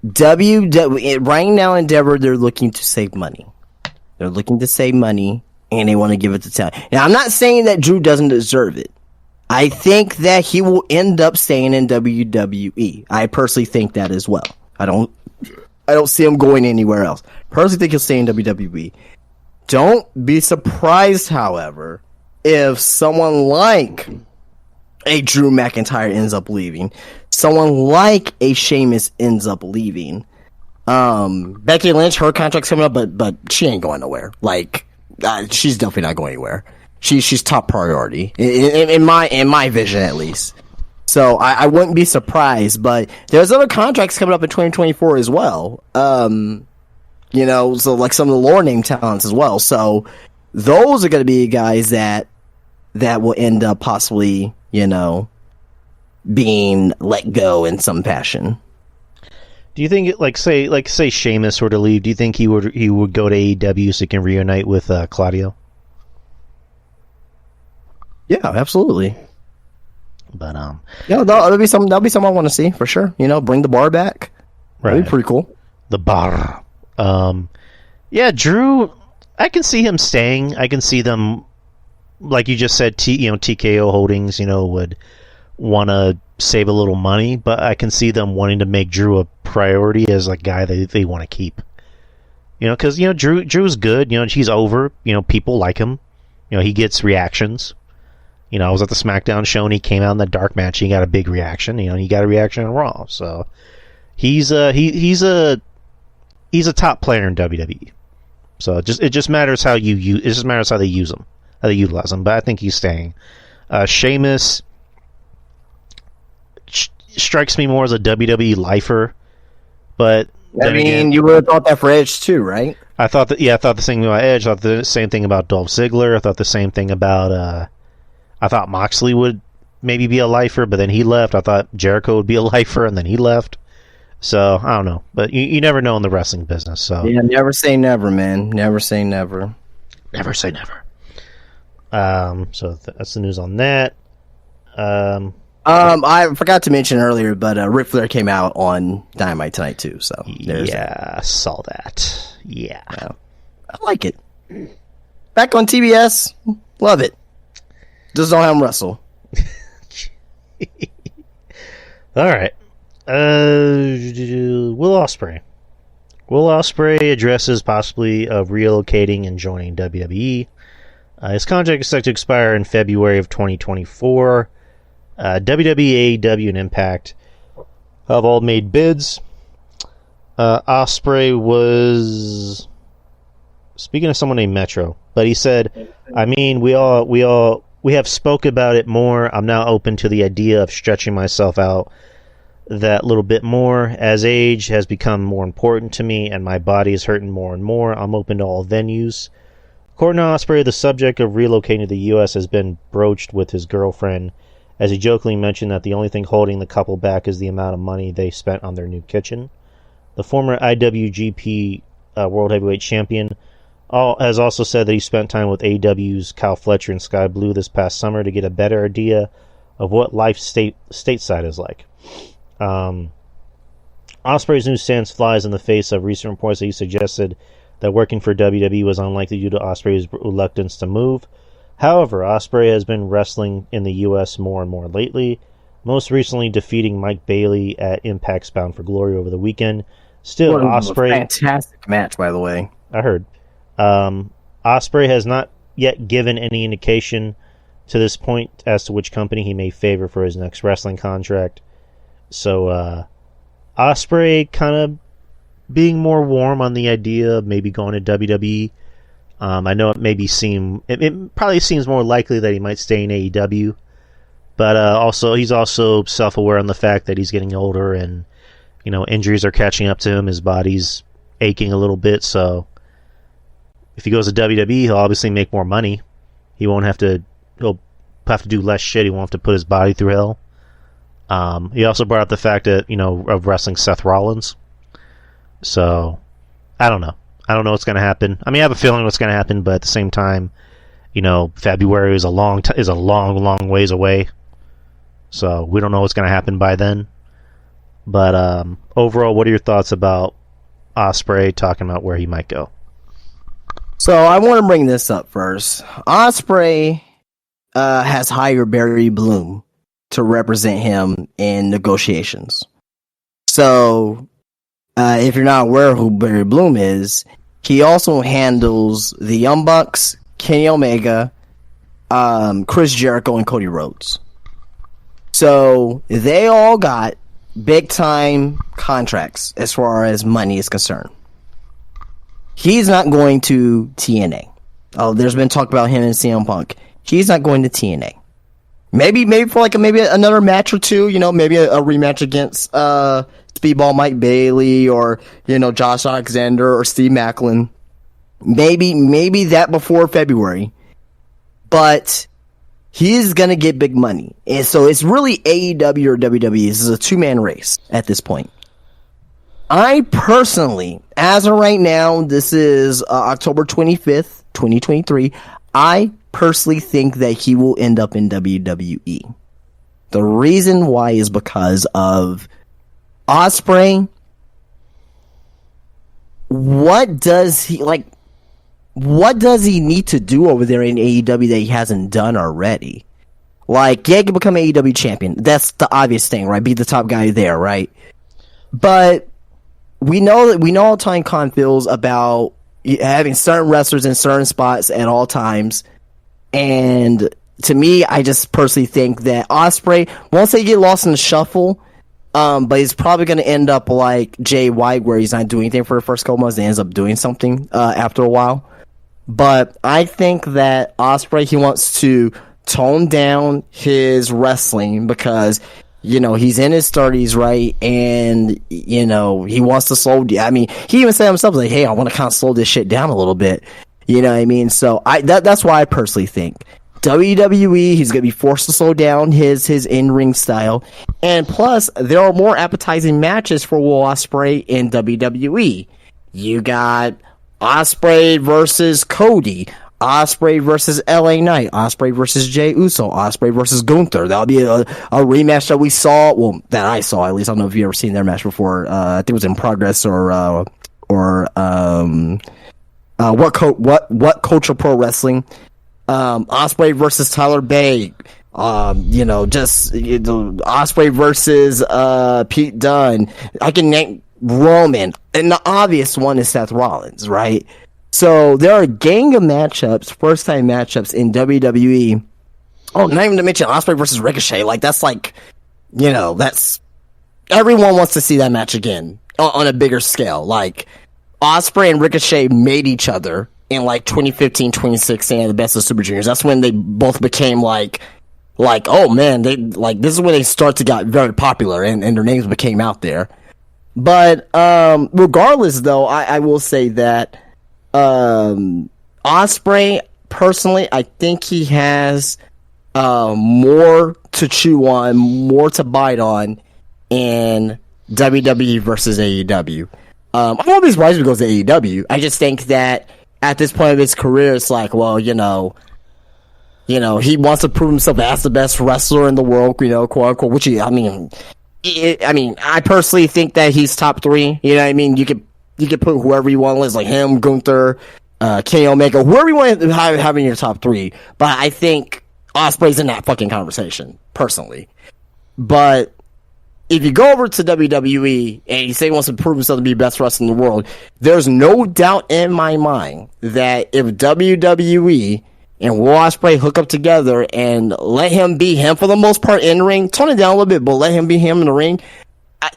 Right now, Endeavor, they're looking to save money. They're looking to save money, and they want to give it to talent. Now, I'm not saying that Drew doesn't deserve it. I think that he will end up staying in WWE. I personally think that as well. I don't see him going anywhere else. Personally think he'll stay in WWE. Don't be surprised, however, if someone like a Drew McIntyre ends up leaving. Someone like a Sheamus ends up leaving. Becky Lynch, her contract's coming up, but she ain't going nowhere. She's definitely not going anywhere. She's top priority in my vision, at least. So I wouldn't be surprised, but there's other contracts coming up in 2024 as well. So some of the lower name talents as well. So those are going to be guys that will end up possibly, being let go in some fashion. Do you think, say Sheamus were to leave? Do you think he would go to AEW so he can reunite with Claudio? Yeah, absolutely. But yeah, that'll be something I want to see for sure. Bring the bar back. Right. That'd be pretty cool. The bar. Yeah, Drew, I can see him staying. I can see them, like you just said, TKO Holdings, would want to save a little money, but I can see them wanting to make Drew a priority as a guy they want to keep. Because Drew's good. He's over. People like him. He gets reactions. I was at the SmackDown show and he came out in the dark match. He got a big reaction. He got a reaction on Raw. So he's a he's a top player in WWE. So it just matters how they use him, how they utilize him. But I think he's staying. Sheamus strikes me more as a WWE lifer, but I mean, again, you would have thought that for Edge too, right? I thought the same thing about Edge. I thought the same thing about Dolph Ziggler. I thought the same thing about. I thought Moxley would maybe be a lifer, but then he left. I thought Jericho would be a lifer, and then he left. So I don't know, but you never know in the wrestling business. So yeah, never say never, man. Never say never. Never say never. So that's the news on that. I forgot to mention earlier, but Ric Flair came out on Dynamite tonight too. So yeah, saw that. Yeah, I like it. Back on TBS, love it. Just don't have him wrestle. All right. Will Ospreay. Will Ospreay addresses possibly of relocating and joining WWE. His contract is set to expire in February of 2024. WWE, AEW, and Impact have all made bids. Ospreay was speaking to someone named Metro, but he said, "I mean, we have spoke about it more. I'm now open to the idea of stretching myself out that little bit more. As age has become more important to me, and my body is hurting more and more. I'm open to all venues." According to Ospreay, the subject of relocating to the U.S. has been broached with his girlfriend, as he jokingly mentioned that the only thing holding the couple back is the amount of money they spent on their new kitchen. The former IWGP World Heavyweight Champion has also said that he spent time with AEW's Kyle Fletcher and Sky Blue this past summer to get a better idea of what life stateside is like. Ospreay's new stance flies in the face of recent reports that he suggested that working for WWE was unlikely due to Ospreay's reluctance to move. However, Ospreay has been wrestling in the U.S. more and more lately, most recently defeating Mike Bailey at Impact's Bound for Glory over the weekend. Still, Ospreay... Fantastic match, by the way. I heard. Ospreay has not yet given any indication to this point as to which company he may favor for his next wrestling contract. So, Ospreay kind of being more warm on the idea of maybe going to WWE. I know it probably seems more likely that he might stay in AEW, but he's also self-aware on the fact that he's getting older and, injuries are catching up to him. His body's aching a little bit, so if he goes to WWE, he'll obviously make more money. He'll have to do less shit. He won't have to put his body through hell. He also brought up the fact that, of wrestling Seth Rollins. So, I don't know. I don't know what's going to happen. I mean, I have a feeling what's going to happen, but at the same time, February is a long ways away. So, we don't know what's going to happen by then. But overall, what are your thoughts about Ospreay talking about where he might go? So, I want to bring this up first. Ospreay has hired Barry Bloom to represent him in negotiations. So, if you're not aware of who Barry Bloom is, he also handles the Young Bucks, Kenny Omega, Chris Jericho, and Cody Rhodes. So they all got big time contracts as far as money is concerned. He's not going to TNA. Oh, there's been talk about him and CM Punk. He's not going to TNA. Maybe for maybe another match or two, maybe a rematch against Speedball Mike Bailey or, Josh Alexander or Steve Macklin. Maybe that before February. But he's going to get big money. And so it's really AEW or WWE. This is a two-man race at this point. I personally, as of right now, this is October 25th, 2023, I personally think that he will end up in WWE. The reason why is because of Ospreay. What does he need to do over there in AEW that he hasn't done already? He can become AEW champion. That's the obvious thing, right? Be the top guy there, right? But we know how Tony Khan feels about having certain wrestlers in certain spots at all times. And to me, I just personally think that Ospreay, once they get lost in the shuffle, But he's probably going to end up like Jay White, where he's not doing anything for the first couple months and ends up doing something after a while. But I think that Ospreay, he wants to tone down his wrestling because, he's in his 30s, right? And, he wants to slow down. I mean, he even said himself, like, hey, I want to kind of slow this shit down a little bit. You know what I mean? So that's why I personally think WWE, he's going to be forced to slow down his in-ring style. And plus, there are more appetizing matches for Will Ospreay in WWE. You got Ospreay versus Cody, Ospreay versus LA Knight, Ospreay versus Jey Uso, Ospreay versus Gunther. That'll be a rematch that we saw, that I saw at least. I don't know if you've ever seen their match before. I think it was in Progress or What Culture Pro Wrestling. Ospreay versus Tyler Bate. Ospreay versus Pete Dunne. I can name Roman, and the obvious one is Seth Rollins, right? So there are a gang of matchups, first time matchups in WWE. Oh, not even to mention Ospreay versus Ricochet. Like, that's like, that's, everyone wants to see that match again on a bigger scale. Like, Ospreay and Ricochet made each other in like 2015, 2016 at the Best of Super Juniors. That's when they both became like, oh man, this is when they started to get very popular and their names became out there. But regardless, though, I will say that Ospreay, personally, I think he has more to chew on, more to bite on in WWE versus AEW. I won't be surprised if he goes to AEW. I just think that at this point of his career, it's like, well, he wants to prove himself as the best wrestler in the world, quote unquote, which I personally think that he's top 3. You know what I mean? You could put whoever you want on the list, like him, Gunther, Kenny Omega, whoever you want to have in your top 3. But I think Ospreay's in that fucking conversation, personally. But if you go over to WWE and you say he wants to prove himself to be the best wrestler in the world, there's no doubt in my mind that if WWE and Will Ospreay hook up together and let him be him for the most part in the ring, tone it down a little bit, but let him be him in the ring,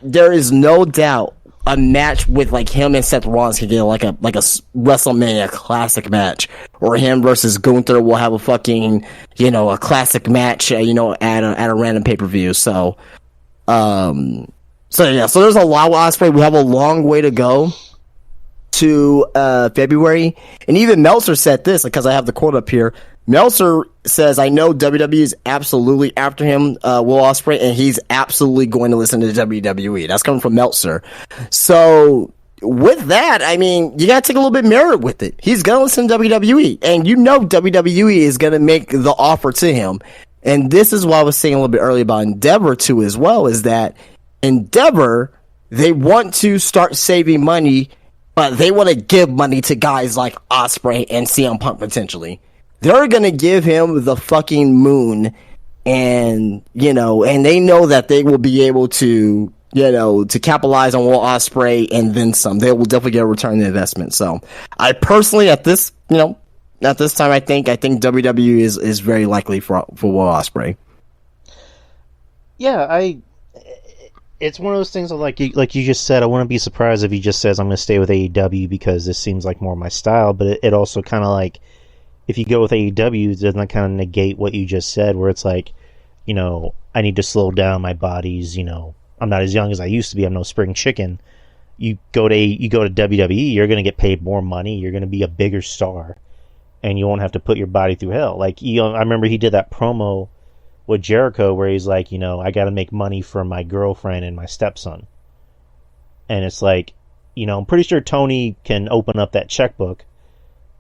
there is no doubt a match with like him and Seth Rollins can get like a WrestleMania classic match, or him versus Gunther will have a fucking a classic match at a random pay-per-view. So there's a lot with Ospreay. We have a long way to go to February, and even Meltzer said this, because I have the quote up here. Meltzer says, I know WWE is absolutely after him, Will Ospreay, and he's absolutely going to listen to WWE. That's coming from Meltzer. So with that, I mean, you gotta take a little bit merit with it. He's gonna listen to WWE, and WWE is gonna make the offer to him. And this is what I was saying a little bit earlier about Endeavor too, as well, is that Endeavor, they want to start saving money, but they want to give money to guys like Ospreay and CM Punk potentially. They're going to give him the fucking moon, and they know that they will be able to, to capitalize on Will Ospreay and then some. They will definitely get a return on the investment. So I personally, at this time, I think WWE is very likely for Will Ospreay. Yeah, it's one of those things of like you just said, I wouldn't be surprised if he just says I'm going to stay with AEW because this seems like more my style, but it also kind of like, if you go with AEW, doesn't that kind of negate what you just said, where it's like, I need to slow down, my body's, I'm not as young as I used to be, I'm no spring chicken. You go to WWE, you're going to get paid more money, you're going to be a bigger star, and you won't have to put your body through hell. Like, I remember he did that promo with Jericho where he's like, I got to make money for my girlfriend and my stepson. And it's like, I'm pretty sure Tony can open up that checkbook,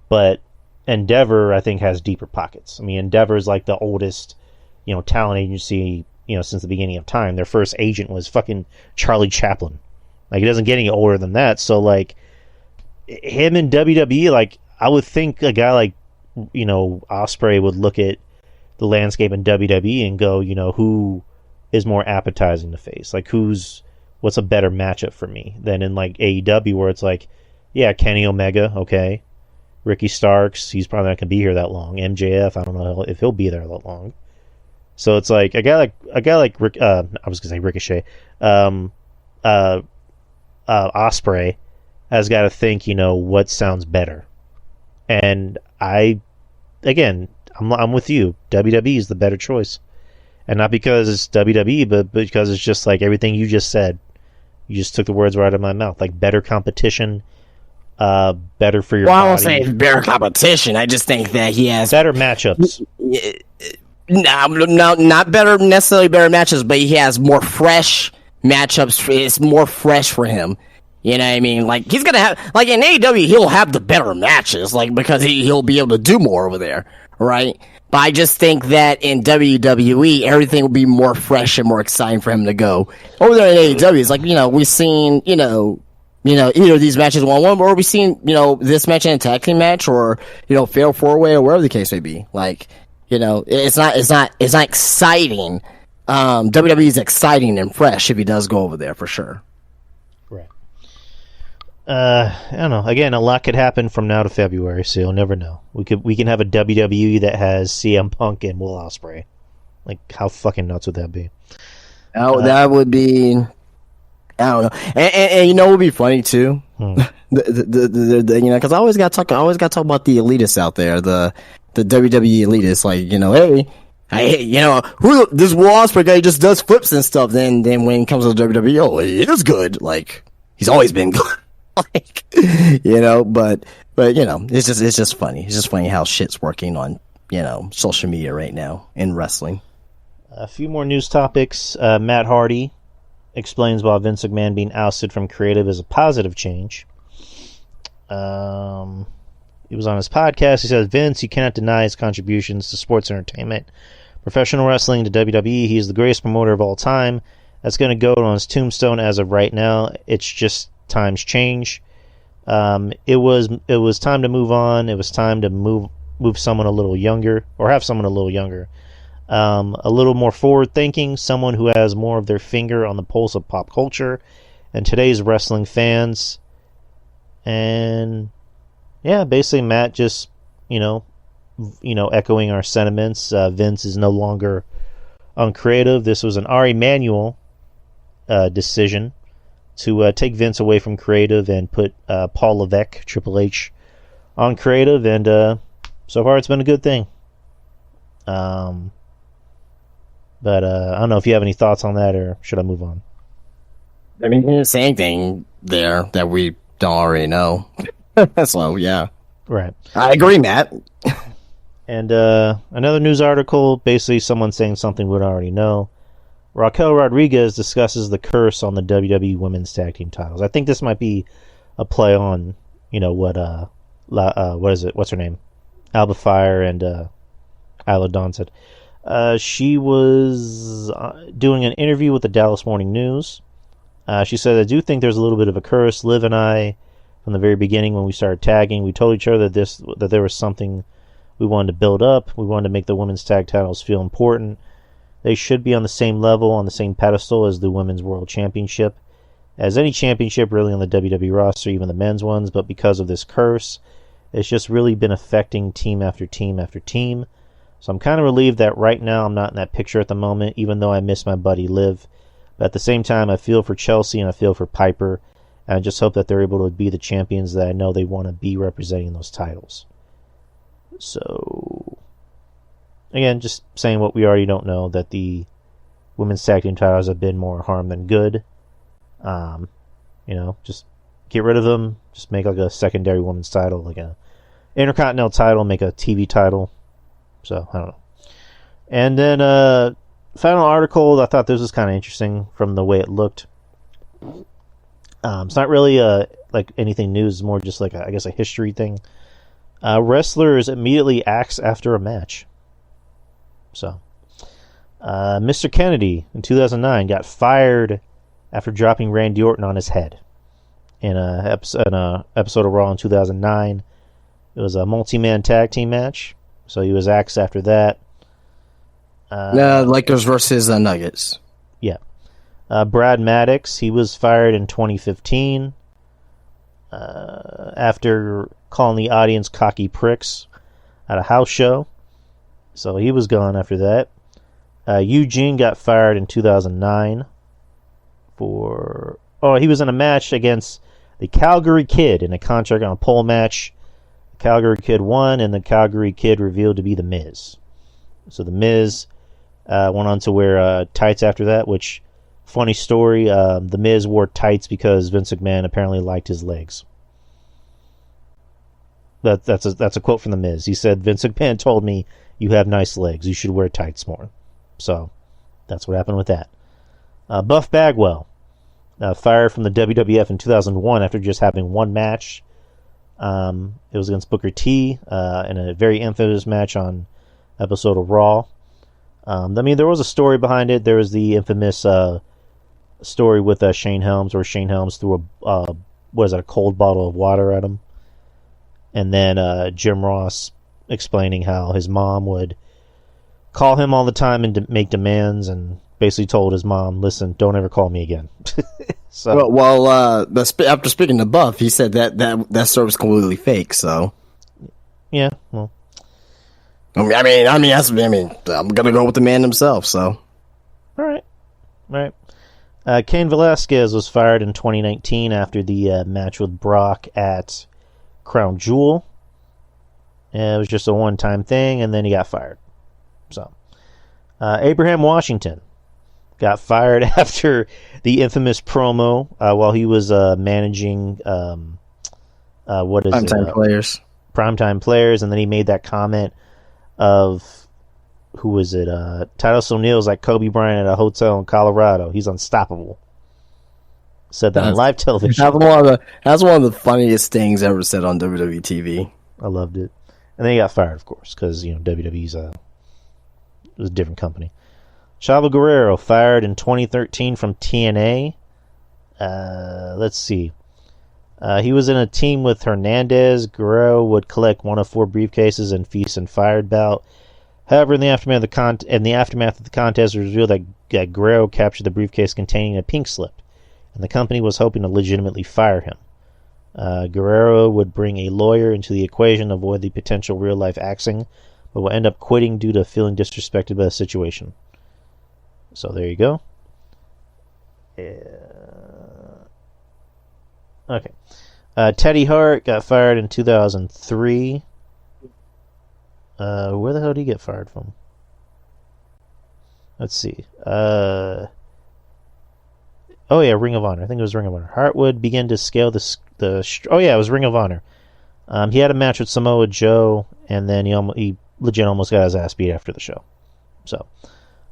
but Endeavor, I think, has deeper pockets. I mean, Endeavor is like the oldest, talent agency, since the beginning of time. Their first agent was fucking Charlie Chaplin. Like, it doesn't get any older than that. So, like, him in WWE, like, I would think a guy like, Ospreay would look at the landscape in WWE and go, who is more appetizing to face? Like, what's a better matchup for me than in, like, AEW, where it's like, yeah, Kenny Omega, okay. Ricky Starks, he's probably not going to be here that long. MJF, I don't know if he'll be there that long. So it's like a guy like Rick, I was gonna say Ricochet, Osprey has got to think, what sounds better. And I'm with you. WWE is the better choice, and not because it's WWE, but because it's just like everything you just said. You just took the words right out of my mouth. Like better competition, better for your body. I won't say it's better competition. I just think that he has better matchups. No, not necessarily better matchups, but he has more fresh matchups. It's more fresh for him. You know what I mean? Like, he's going to have, like, in AEW, he'll have the better matches, like, because he'll be able to do more over there, right? But I just think that in WWE, everything will be more fresh and more exciting for him to go. Over there in AEW, it's like, we've seen, either of these matches 1-1, or we've seen, this match in a tag team match, or, fatal 4-way, or wherever the case may be. Like, it's not exciting. WWE is exciting and fresh if he does go over there, for sure. Right. I don't know. Again, a lot could happen from now to February, so you'll never know. We can have a WWE that has CM Punk and Will Ospreay. Like, how fucking nuts would that be? Oh, that would be. I don't know. And what would be funny too? Because I always got to talk about the elitists out there, the WWE elitists. Like, who this Will Ospreay guy just does flips and stuff. Then when it comes to the WWE, he is good. Like, he's always been good. Like, but it's just funny. It's just funny how shit's working on, social media right now in wrestling. A few more news topics. Matt Hardy explains why Vince McMahon being ousted from creative is a positive change. He was on his podcast. He says, Vince, you cannot deny his contributions to sports entertainment, professional wrestling, to WWE. He is the greatest promoter of all time. That's going to go on his tombstone as of right now. It's just times change. It was time to move on. It was time to move someone a little younger, or have someone a little younger, a little more forward thinking, someone who has more of their finger on the pulse of pop culture and today's wrestling fans. And yeah, basically Matt just echoing our sentiments. Vince is no longer uncreative. This was an Ari Manuel decision to take Vince away from creative and put Paul Levesque, Triple H, on creative, and so far it's been a good thing. But I don't know if you have any thoughts on that, or should I move on? I mean, same thing there that we don't already know. So, yeah. Right. I agree, Matt. And another news article, basically someone saying something we already know. Raquel Rodriguez discusses the curse on the WWE Women's Tag Team titles. I think this might be a play on, what is it? What's her name? Alba Fire and Isla Dawn said. She was doing an interview with the Dallas Morning News. She said, I do think there's a little bit of a curse. Liv and I, from the very beginning when we started tagging, we told each other that there was something we wanted to build up. We wanted to make the women's tag titles feel important. They should be on the same level, on the same pedestal as the Women's World Championship, as any championship really on the WWE roster, even the men's ones. But because of this curse, it's just really been affecting team after team after team. So I'm kind of relieved that right now I'm not in that picture at the moment, even though I miss my buddy Liv. But at the same time, I feel for Chelsea and I feel for Piper, and I just hope that they're able to be the champions that I know they want to be representing those titles. So, again, just saying what we already don't know, that the women's tag team titles have been more harm than good. Just get rid of them. Just make like a secondary women's title, like a Intercontinental title, make a TV title. So, I don't know. And then, final article, I thought this was kind of interesting from the way it looked. It's not really like anything news, it's more just like, I guess, a history thing. Wrestlers immediately axe after a match. So, Mr. Kennedy in 2009 got fired after dropping Randy Orton on his head in a episode of Raw in 2009. It was a multi-man tag team match, so he was axed after that. Lakers versus Nuggets. Yeah. Brad Maddox, he was fired in 2015 after calling the audience cocky pricks at a house show. So he was gone after that. Eugene got fired in 2009 for... Oh, he was in a match against the Calgary Kid in a contract on a pole match. The Calgary Kid won, and the Calgary Kid revealed to be The Miz. So The Miz went on to wear tights after that, which, funny story, The Miz wore tights because Vince McMahon apparently liked his legs. That's a quote from The Miz. He said, Vince McMahon told me, you have nice legs. You should wear tights more. So, that's what happened with that. Buff Bagwell, fired from the WWF in 2001 after just having one match. It was against Booker T in a very infamous match on episode of Raw. I mean, there was a story behind it. There was the infamous story with Shane Helms, where Shane Helms threw a cold bottle of water at him. And then Jim Ross explaining how his mom would call him all the time and make demands, and basically told his mom, listen, don't ever call me again. So, after speaking to Buff, he said that story was completely fake, so. Yeah, well. I'm gonna go with the man himself, so. All right. Cain Velasquez was fired in 2019 after the match with Brock at Crown Jewel. It was just a one-time thing, and then he got fired. So, Abraham Washington got fired after the infamous promo while he was managing Primetime Players, and then he made that comment of, who was it? Titus O'Neil's like Kobe Bryant at a hotel in Colorado. He's unstoppable. Said that on live television. That's one of the funniest things ever said on WWE TV. I loved it. And then he got fired, of course, because WWE's was a different company. Chavo Guerrero fired in 2013 from TNA. Let's see. He was in a team with Hernandez. Guerrero would collect one of 4 briefcases and feast and fired bout. However, in the aftermath of the contest, it was revealed that Guerrero captured the briefcase containing a pink slip, and the company was hoping to legitimately fire him. Guerrero would bring a lawyer into the equation to avoid the potential real-life axing, but will end up quitting due to feeling disrespected by the situation. So there you go. Okay. Teddy Hart got fired in 2003. Where the hell did he get fired from? Let's see. Oh yeah, Ring of Honor. I think it was Ring of Honor. Hart would begin to scale oh yeah, it was Ring of Honor. He had a match with Samoa Joe, and then he legit almost got his ass beat after the show. So,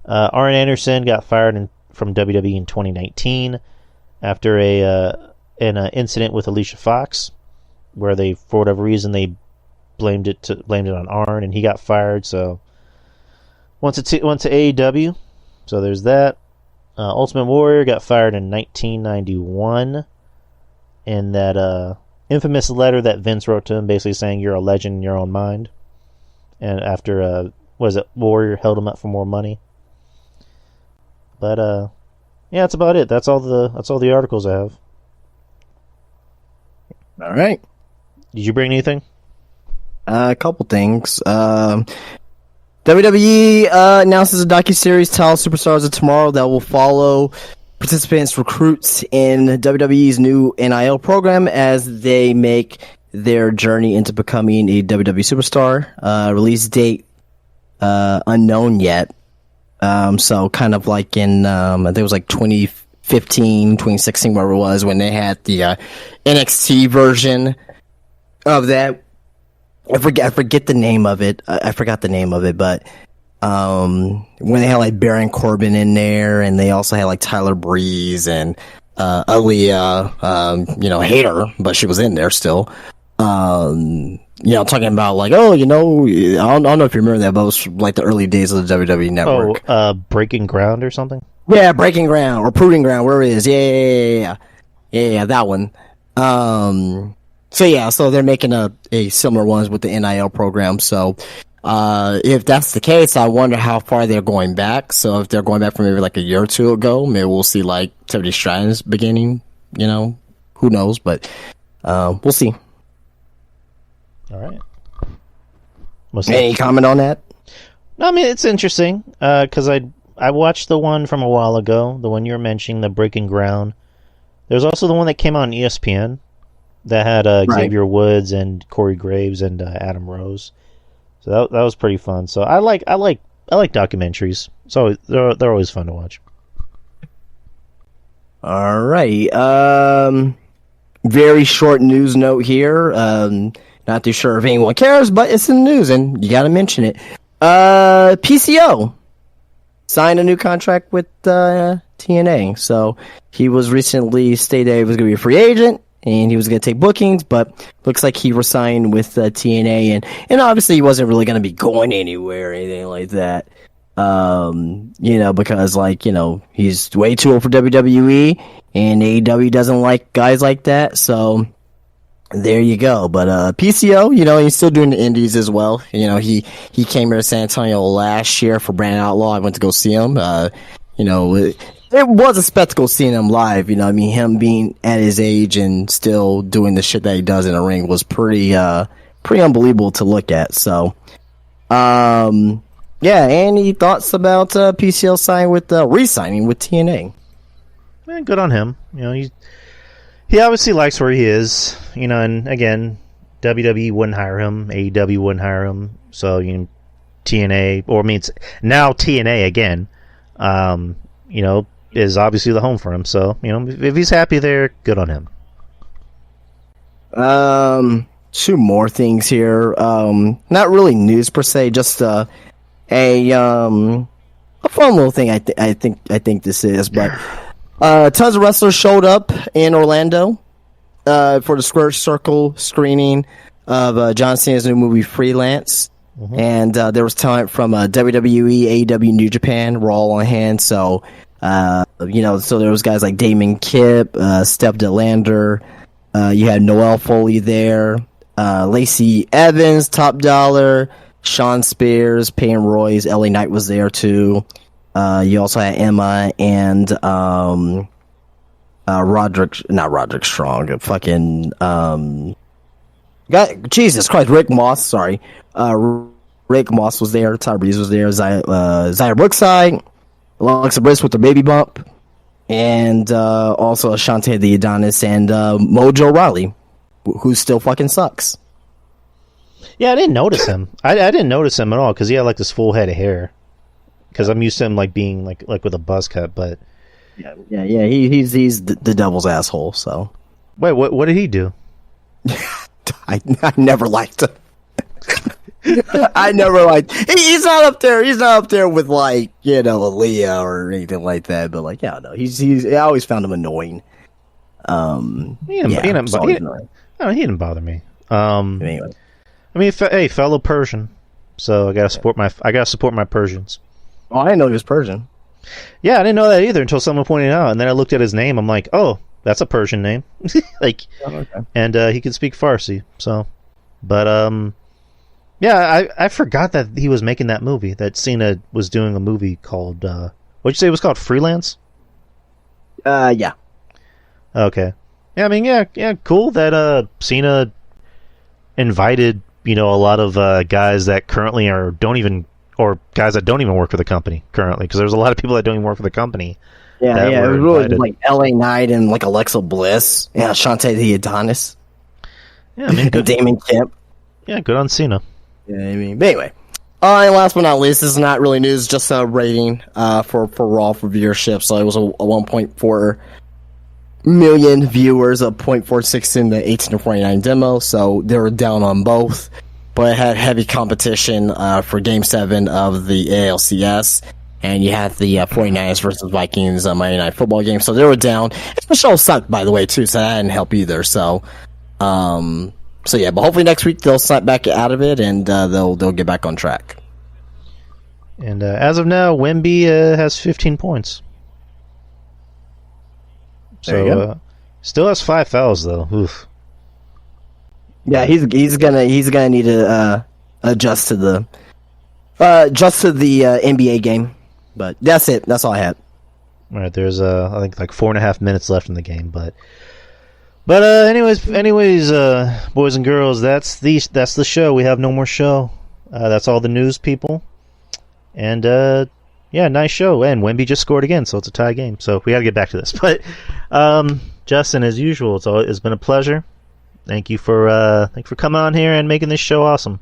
Arn Anderson got fired from WWE in 2019 after an incident with Alicia Fox, where they, for whatever reason, they blamed it on Arn, and he got fired. So, went to AEW. So there's that. Ultimate Warrior got fired in 1991 in that infamous letter that Vince wrote to him, basically saying you're a legend in your own mind. And after Warrior held him up for more money. But yeah, that's about it. That's all the articles I have. All right. Did you bring anything? A couple things. WWE announces a docuseries titled Superstars of Tomorrow that will follow participants, recruits in WWE's new NIL program as they make their journey into becoming a WWE superstar. Release date unknown yet. So kind of like in I think it was like 2015, 2016, wherever it was, when they had the NXT version of that. I forget the name of it. I forgot the name of it, but when they had like Baron Corbin in there, and they also had like Tyler Breeze and Aaliyah, Hater, but she was in there still. Talking about like, I don't know if you remember that, but it was like the early days of the WWE Network. Breaking Ground or something? Yeah, Breaking Ground or Proving Ground, where it is. Yeah, that one. So they're making a similar ones with the NIL program. So, if that's the case, I wonder how far they're going back. So if they're going back from maybe like a year or two ago, maybe we'll see like Tiffany Stratton's beginning, who knows, but, we'll see. All right. Any comment on that? No, I mean, it's interesting, cause I watched the one from a while ago, the one you were mentioning, the Breaking Ground. There's also the one that came out on ESPN that had Xavier Woods and Corey Graves and Adam Rose. So that was pretty fun. So I like documentaries. So they're always fun to watch. All right. Very short news note here. Not too sure if anyone cares, but it's in the news, and you got to mention it. PCO signed a new contract with TNA. So he was recently stated he was going to be a free agent, and he was going to take bookings, but looks like he resigned with TNA, and obviously he wasn't really going to be going anywhere or anything like that. Because he's way too old for WWE, and AEW doesn't like guys like that, so there you go. But PCO, he's still doing the indies as well. He came here to San Antonio last year for Brand Outlaw. I went to go see him. It was a spectacle seeing him live. Him being at his age and still doing the shit that he does in the ring was pretty unbelievable to look at. So, yeah. Any thoughts about PCO re-signing with TNA? Good on him. He obviously likes where he is. And again, WWE wouldn't hire him, AEW wouldn't hire him. So TNA, it's now TNA again. Is obviously the home for him. So if he's happy there, good on him. Two more things here. Not really news per se, just a fun little thing. I think this is, but tons of wrestlers showed up in Orlando for the Square Circle screening of John Cena's new movie Freelance. Mm-hmm. And there was talent from WWE, AEW, New Japan were all on hand. So so there was guys like Damon Kipp, Steph DeLander. You had Noel Foley there, Lacey Evans, Top Dollar, Sean Spears, Peyton Royce, LA Knight was there too. You also had Emma and not Roderick Strong, fucking Jesus Christ, Rick Moss. Sorry, Rick Moss was there. Tyrese was there. Zaya Brookside, Alexa Bliss with the baby bump, and also Ashante the Adonis and Mojo Rawley, who still fucking sucks. Yeah, I didn't notice him. I didn't notice him at all because he had this full head of hair. Because I'm used to him being like with a buzz cut, but yeah. He's the devil's asshole. So wait, what did he do? I never liked him. I never liked. He's not up there. He's not up there with Aaliyah or anything like that. But I always found him annoying. He didn't bother me. Anyway. Fellow Persian. So I gotta support my Persians. Oh, I didn't know he was Persian. Yeah, I didn't know that either until someone pointed it out, and then I looked at his name. I'm like, oh, that's a Persian name. Okay. And he can speak Farsi. So, but yeah, I forgot that he was making that movie. That Cena was doing a movie called what'd you say it was called? Freelance? Yeah. Okay. Yeah, yeah, cool that Cena invited a lot of guys that currently or guys that don't even work for the company currently, because there's a lot of people that don't even work for the company. Yeah, it was really just LA Knight and Alexa Bliss. Yeah, Ashante the Adonis. Yeah, good. Damon Kipp. Yeah, good on Cena. Yeah, but anyway. And last but not least, this is not really news, just a rating for Raw for viewership. So it was a 1.4 million viewers, a 0.46 in the 18 to 49 demo. So they were down on both. But it had heavy competition for Game 7 of the ALCS. And you had the 49ers versus Vikings Monday Night Football game. So they were down. And the show sucked, by the way, too. So that didn't help either. So yeah. But hopefully next week they'll snap back out of it and they'll get back on track. And as of now, Wemby has 15 points. So still has 5 fouls, though. Oof. Yeah, he's gonna need to adjust to the NBA game, but that's it. That's all I had. All right, there's I think 4.5 minutes left in the game, but anyways, boys and girls, that's the show. We have no more show. That's all the news, people, and yeah, nice show. And Wemby just scored again, so it's a tie game. So we got to get back to this. But Justin, as usual, it's been a pleasure. Thank you for coming on here and making this show awesome.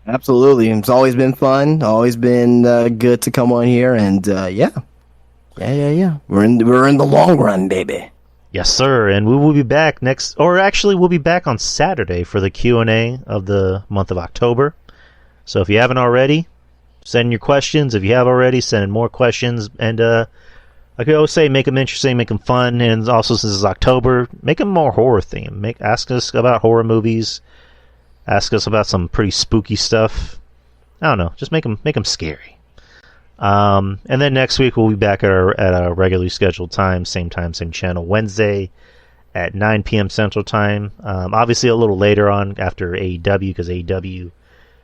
Absolutely, it's always been fun. Always been good to come on here, and yeah. We're in the long run, baby. Yes, sir. And we will be back we'll be back on Saturday for the Q&A of the month of October. So if you haven't already, send your questions. If you have already, send in more questions. And like I always say, make them interesting, make them fun. And also, since it's October, make them more horror themed. Ask us about horror movies. Ask us about some pretty spooky stuff. I don't know. Just make them scary. And then next week we'll be back at our regularly scheduled time, same channel, Wednesday at 9 p.m. Central Time. Obviously a little later on after AEW, because AEW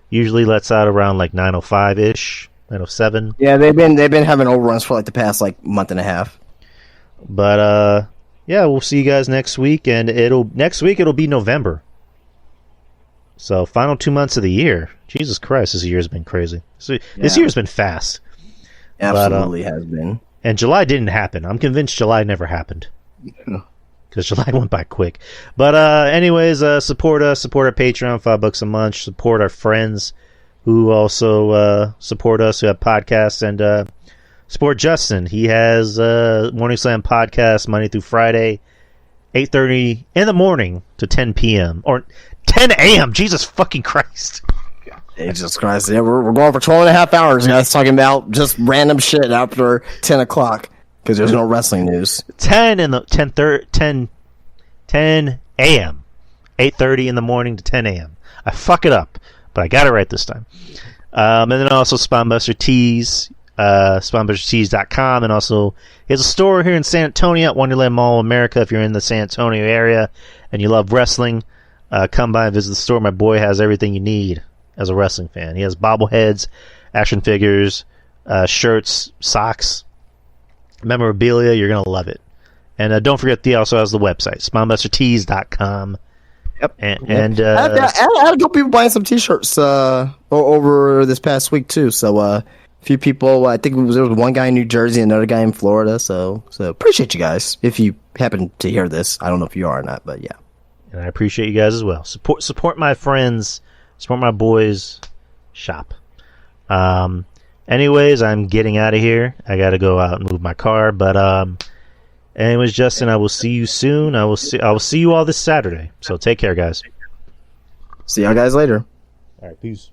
usually lets out around like 9:05-ish, 9:07. Yeah, they've been having overruns for like the past like month and a half. But yeah, we'll see you guys next week, and it'll be November. So final 2 months of the year. Jesus Christ, this year's been crazy. This year's been fast. Absolutely has been. And July didn't happen. I'm convinced July never happened. Because July went by quick. But anyways, support us. Support our Patreon, $5 a month. Support our friends who also support us, who have podcasts. And support Justin. He has Morning Slam podcast Monday through Friday, 8:30 in the morning to 10 p.m. Or 10 a.m. Jesus fucking Christ. Jesus Christ. Yeah, we're going for 12 and a half hours, guys, talking about just random shit after 10 o'clock because there's no wrestling news. 10 a.m. 8:30 in the morning to 10 a.m. I fuck it up, but I got it right this time. And then also Spinebuster Tees, SpinebusterTees.com, and also he has a store here in San Antonio at Wonderland Mall, America. If you're in the San Antonio area and you love wrestling, come by and visit the store. My boy has everything you need as a wrestling fan. He has bobbleheads, action figures, shirts, socks, memorabilia. You're going to love it. And don't forget, he also has the website, SpinebusterTees.com. Yep. And I had a couple people buying some T-shirts over this past week, too. So a few people, I think there was one guy in New Jersey, another guy in Florida. So appreciate you guys if you happen to hear this. I don't know if you are or not, but yeah. And I appreciate you guys as well. Support my friends. Support my boys. Shop. Anyways, I'm getting out of here. I got to go out and move my car. But anyways, Justin, I will see you soon. I will see you all this Saturday. So take care, guys. See y'all guys later. All right, peace.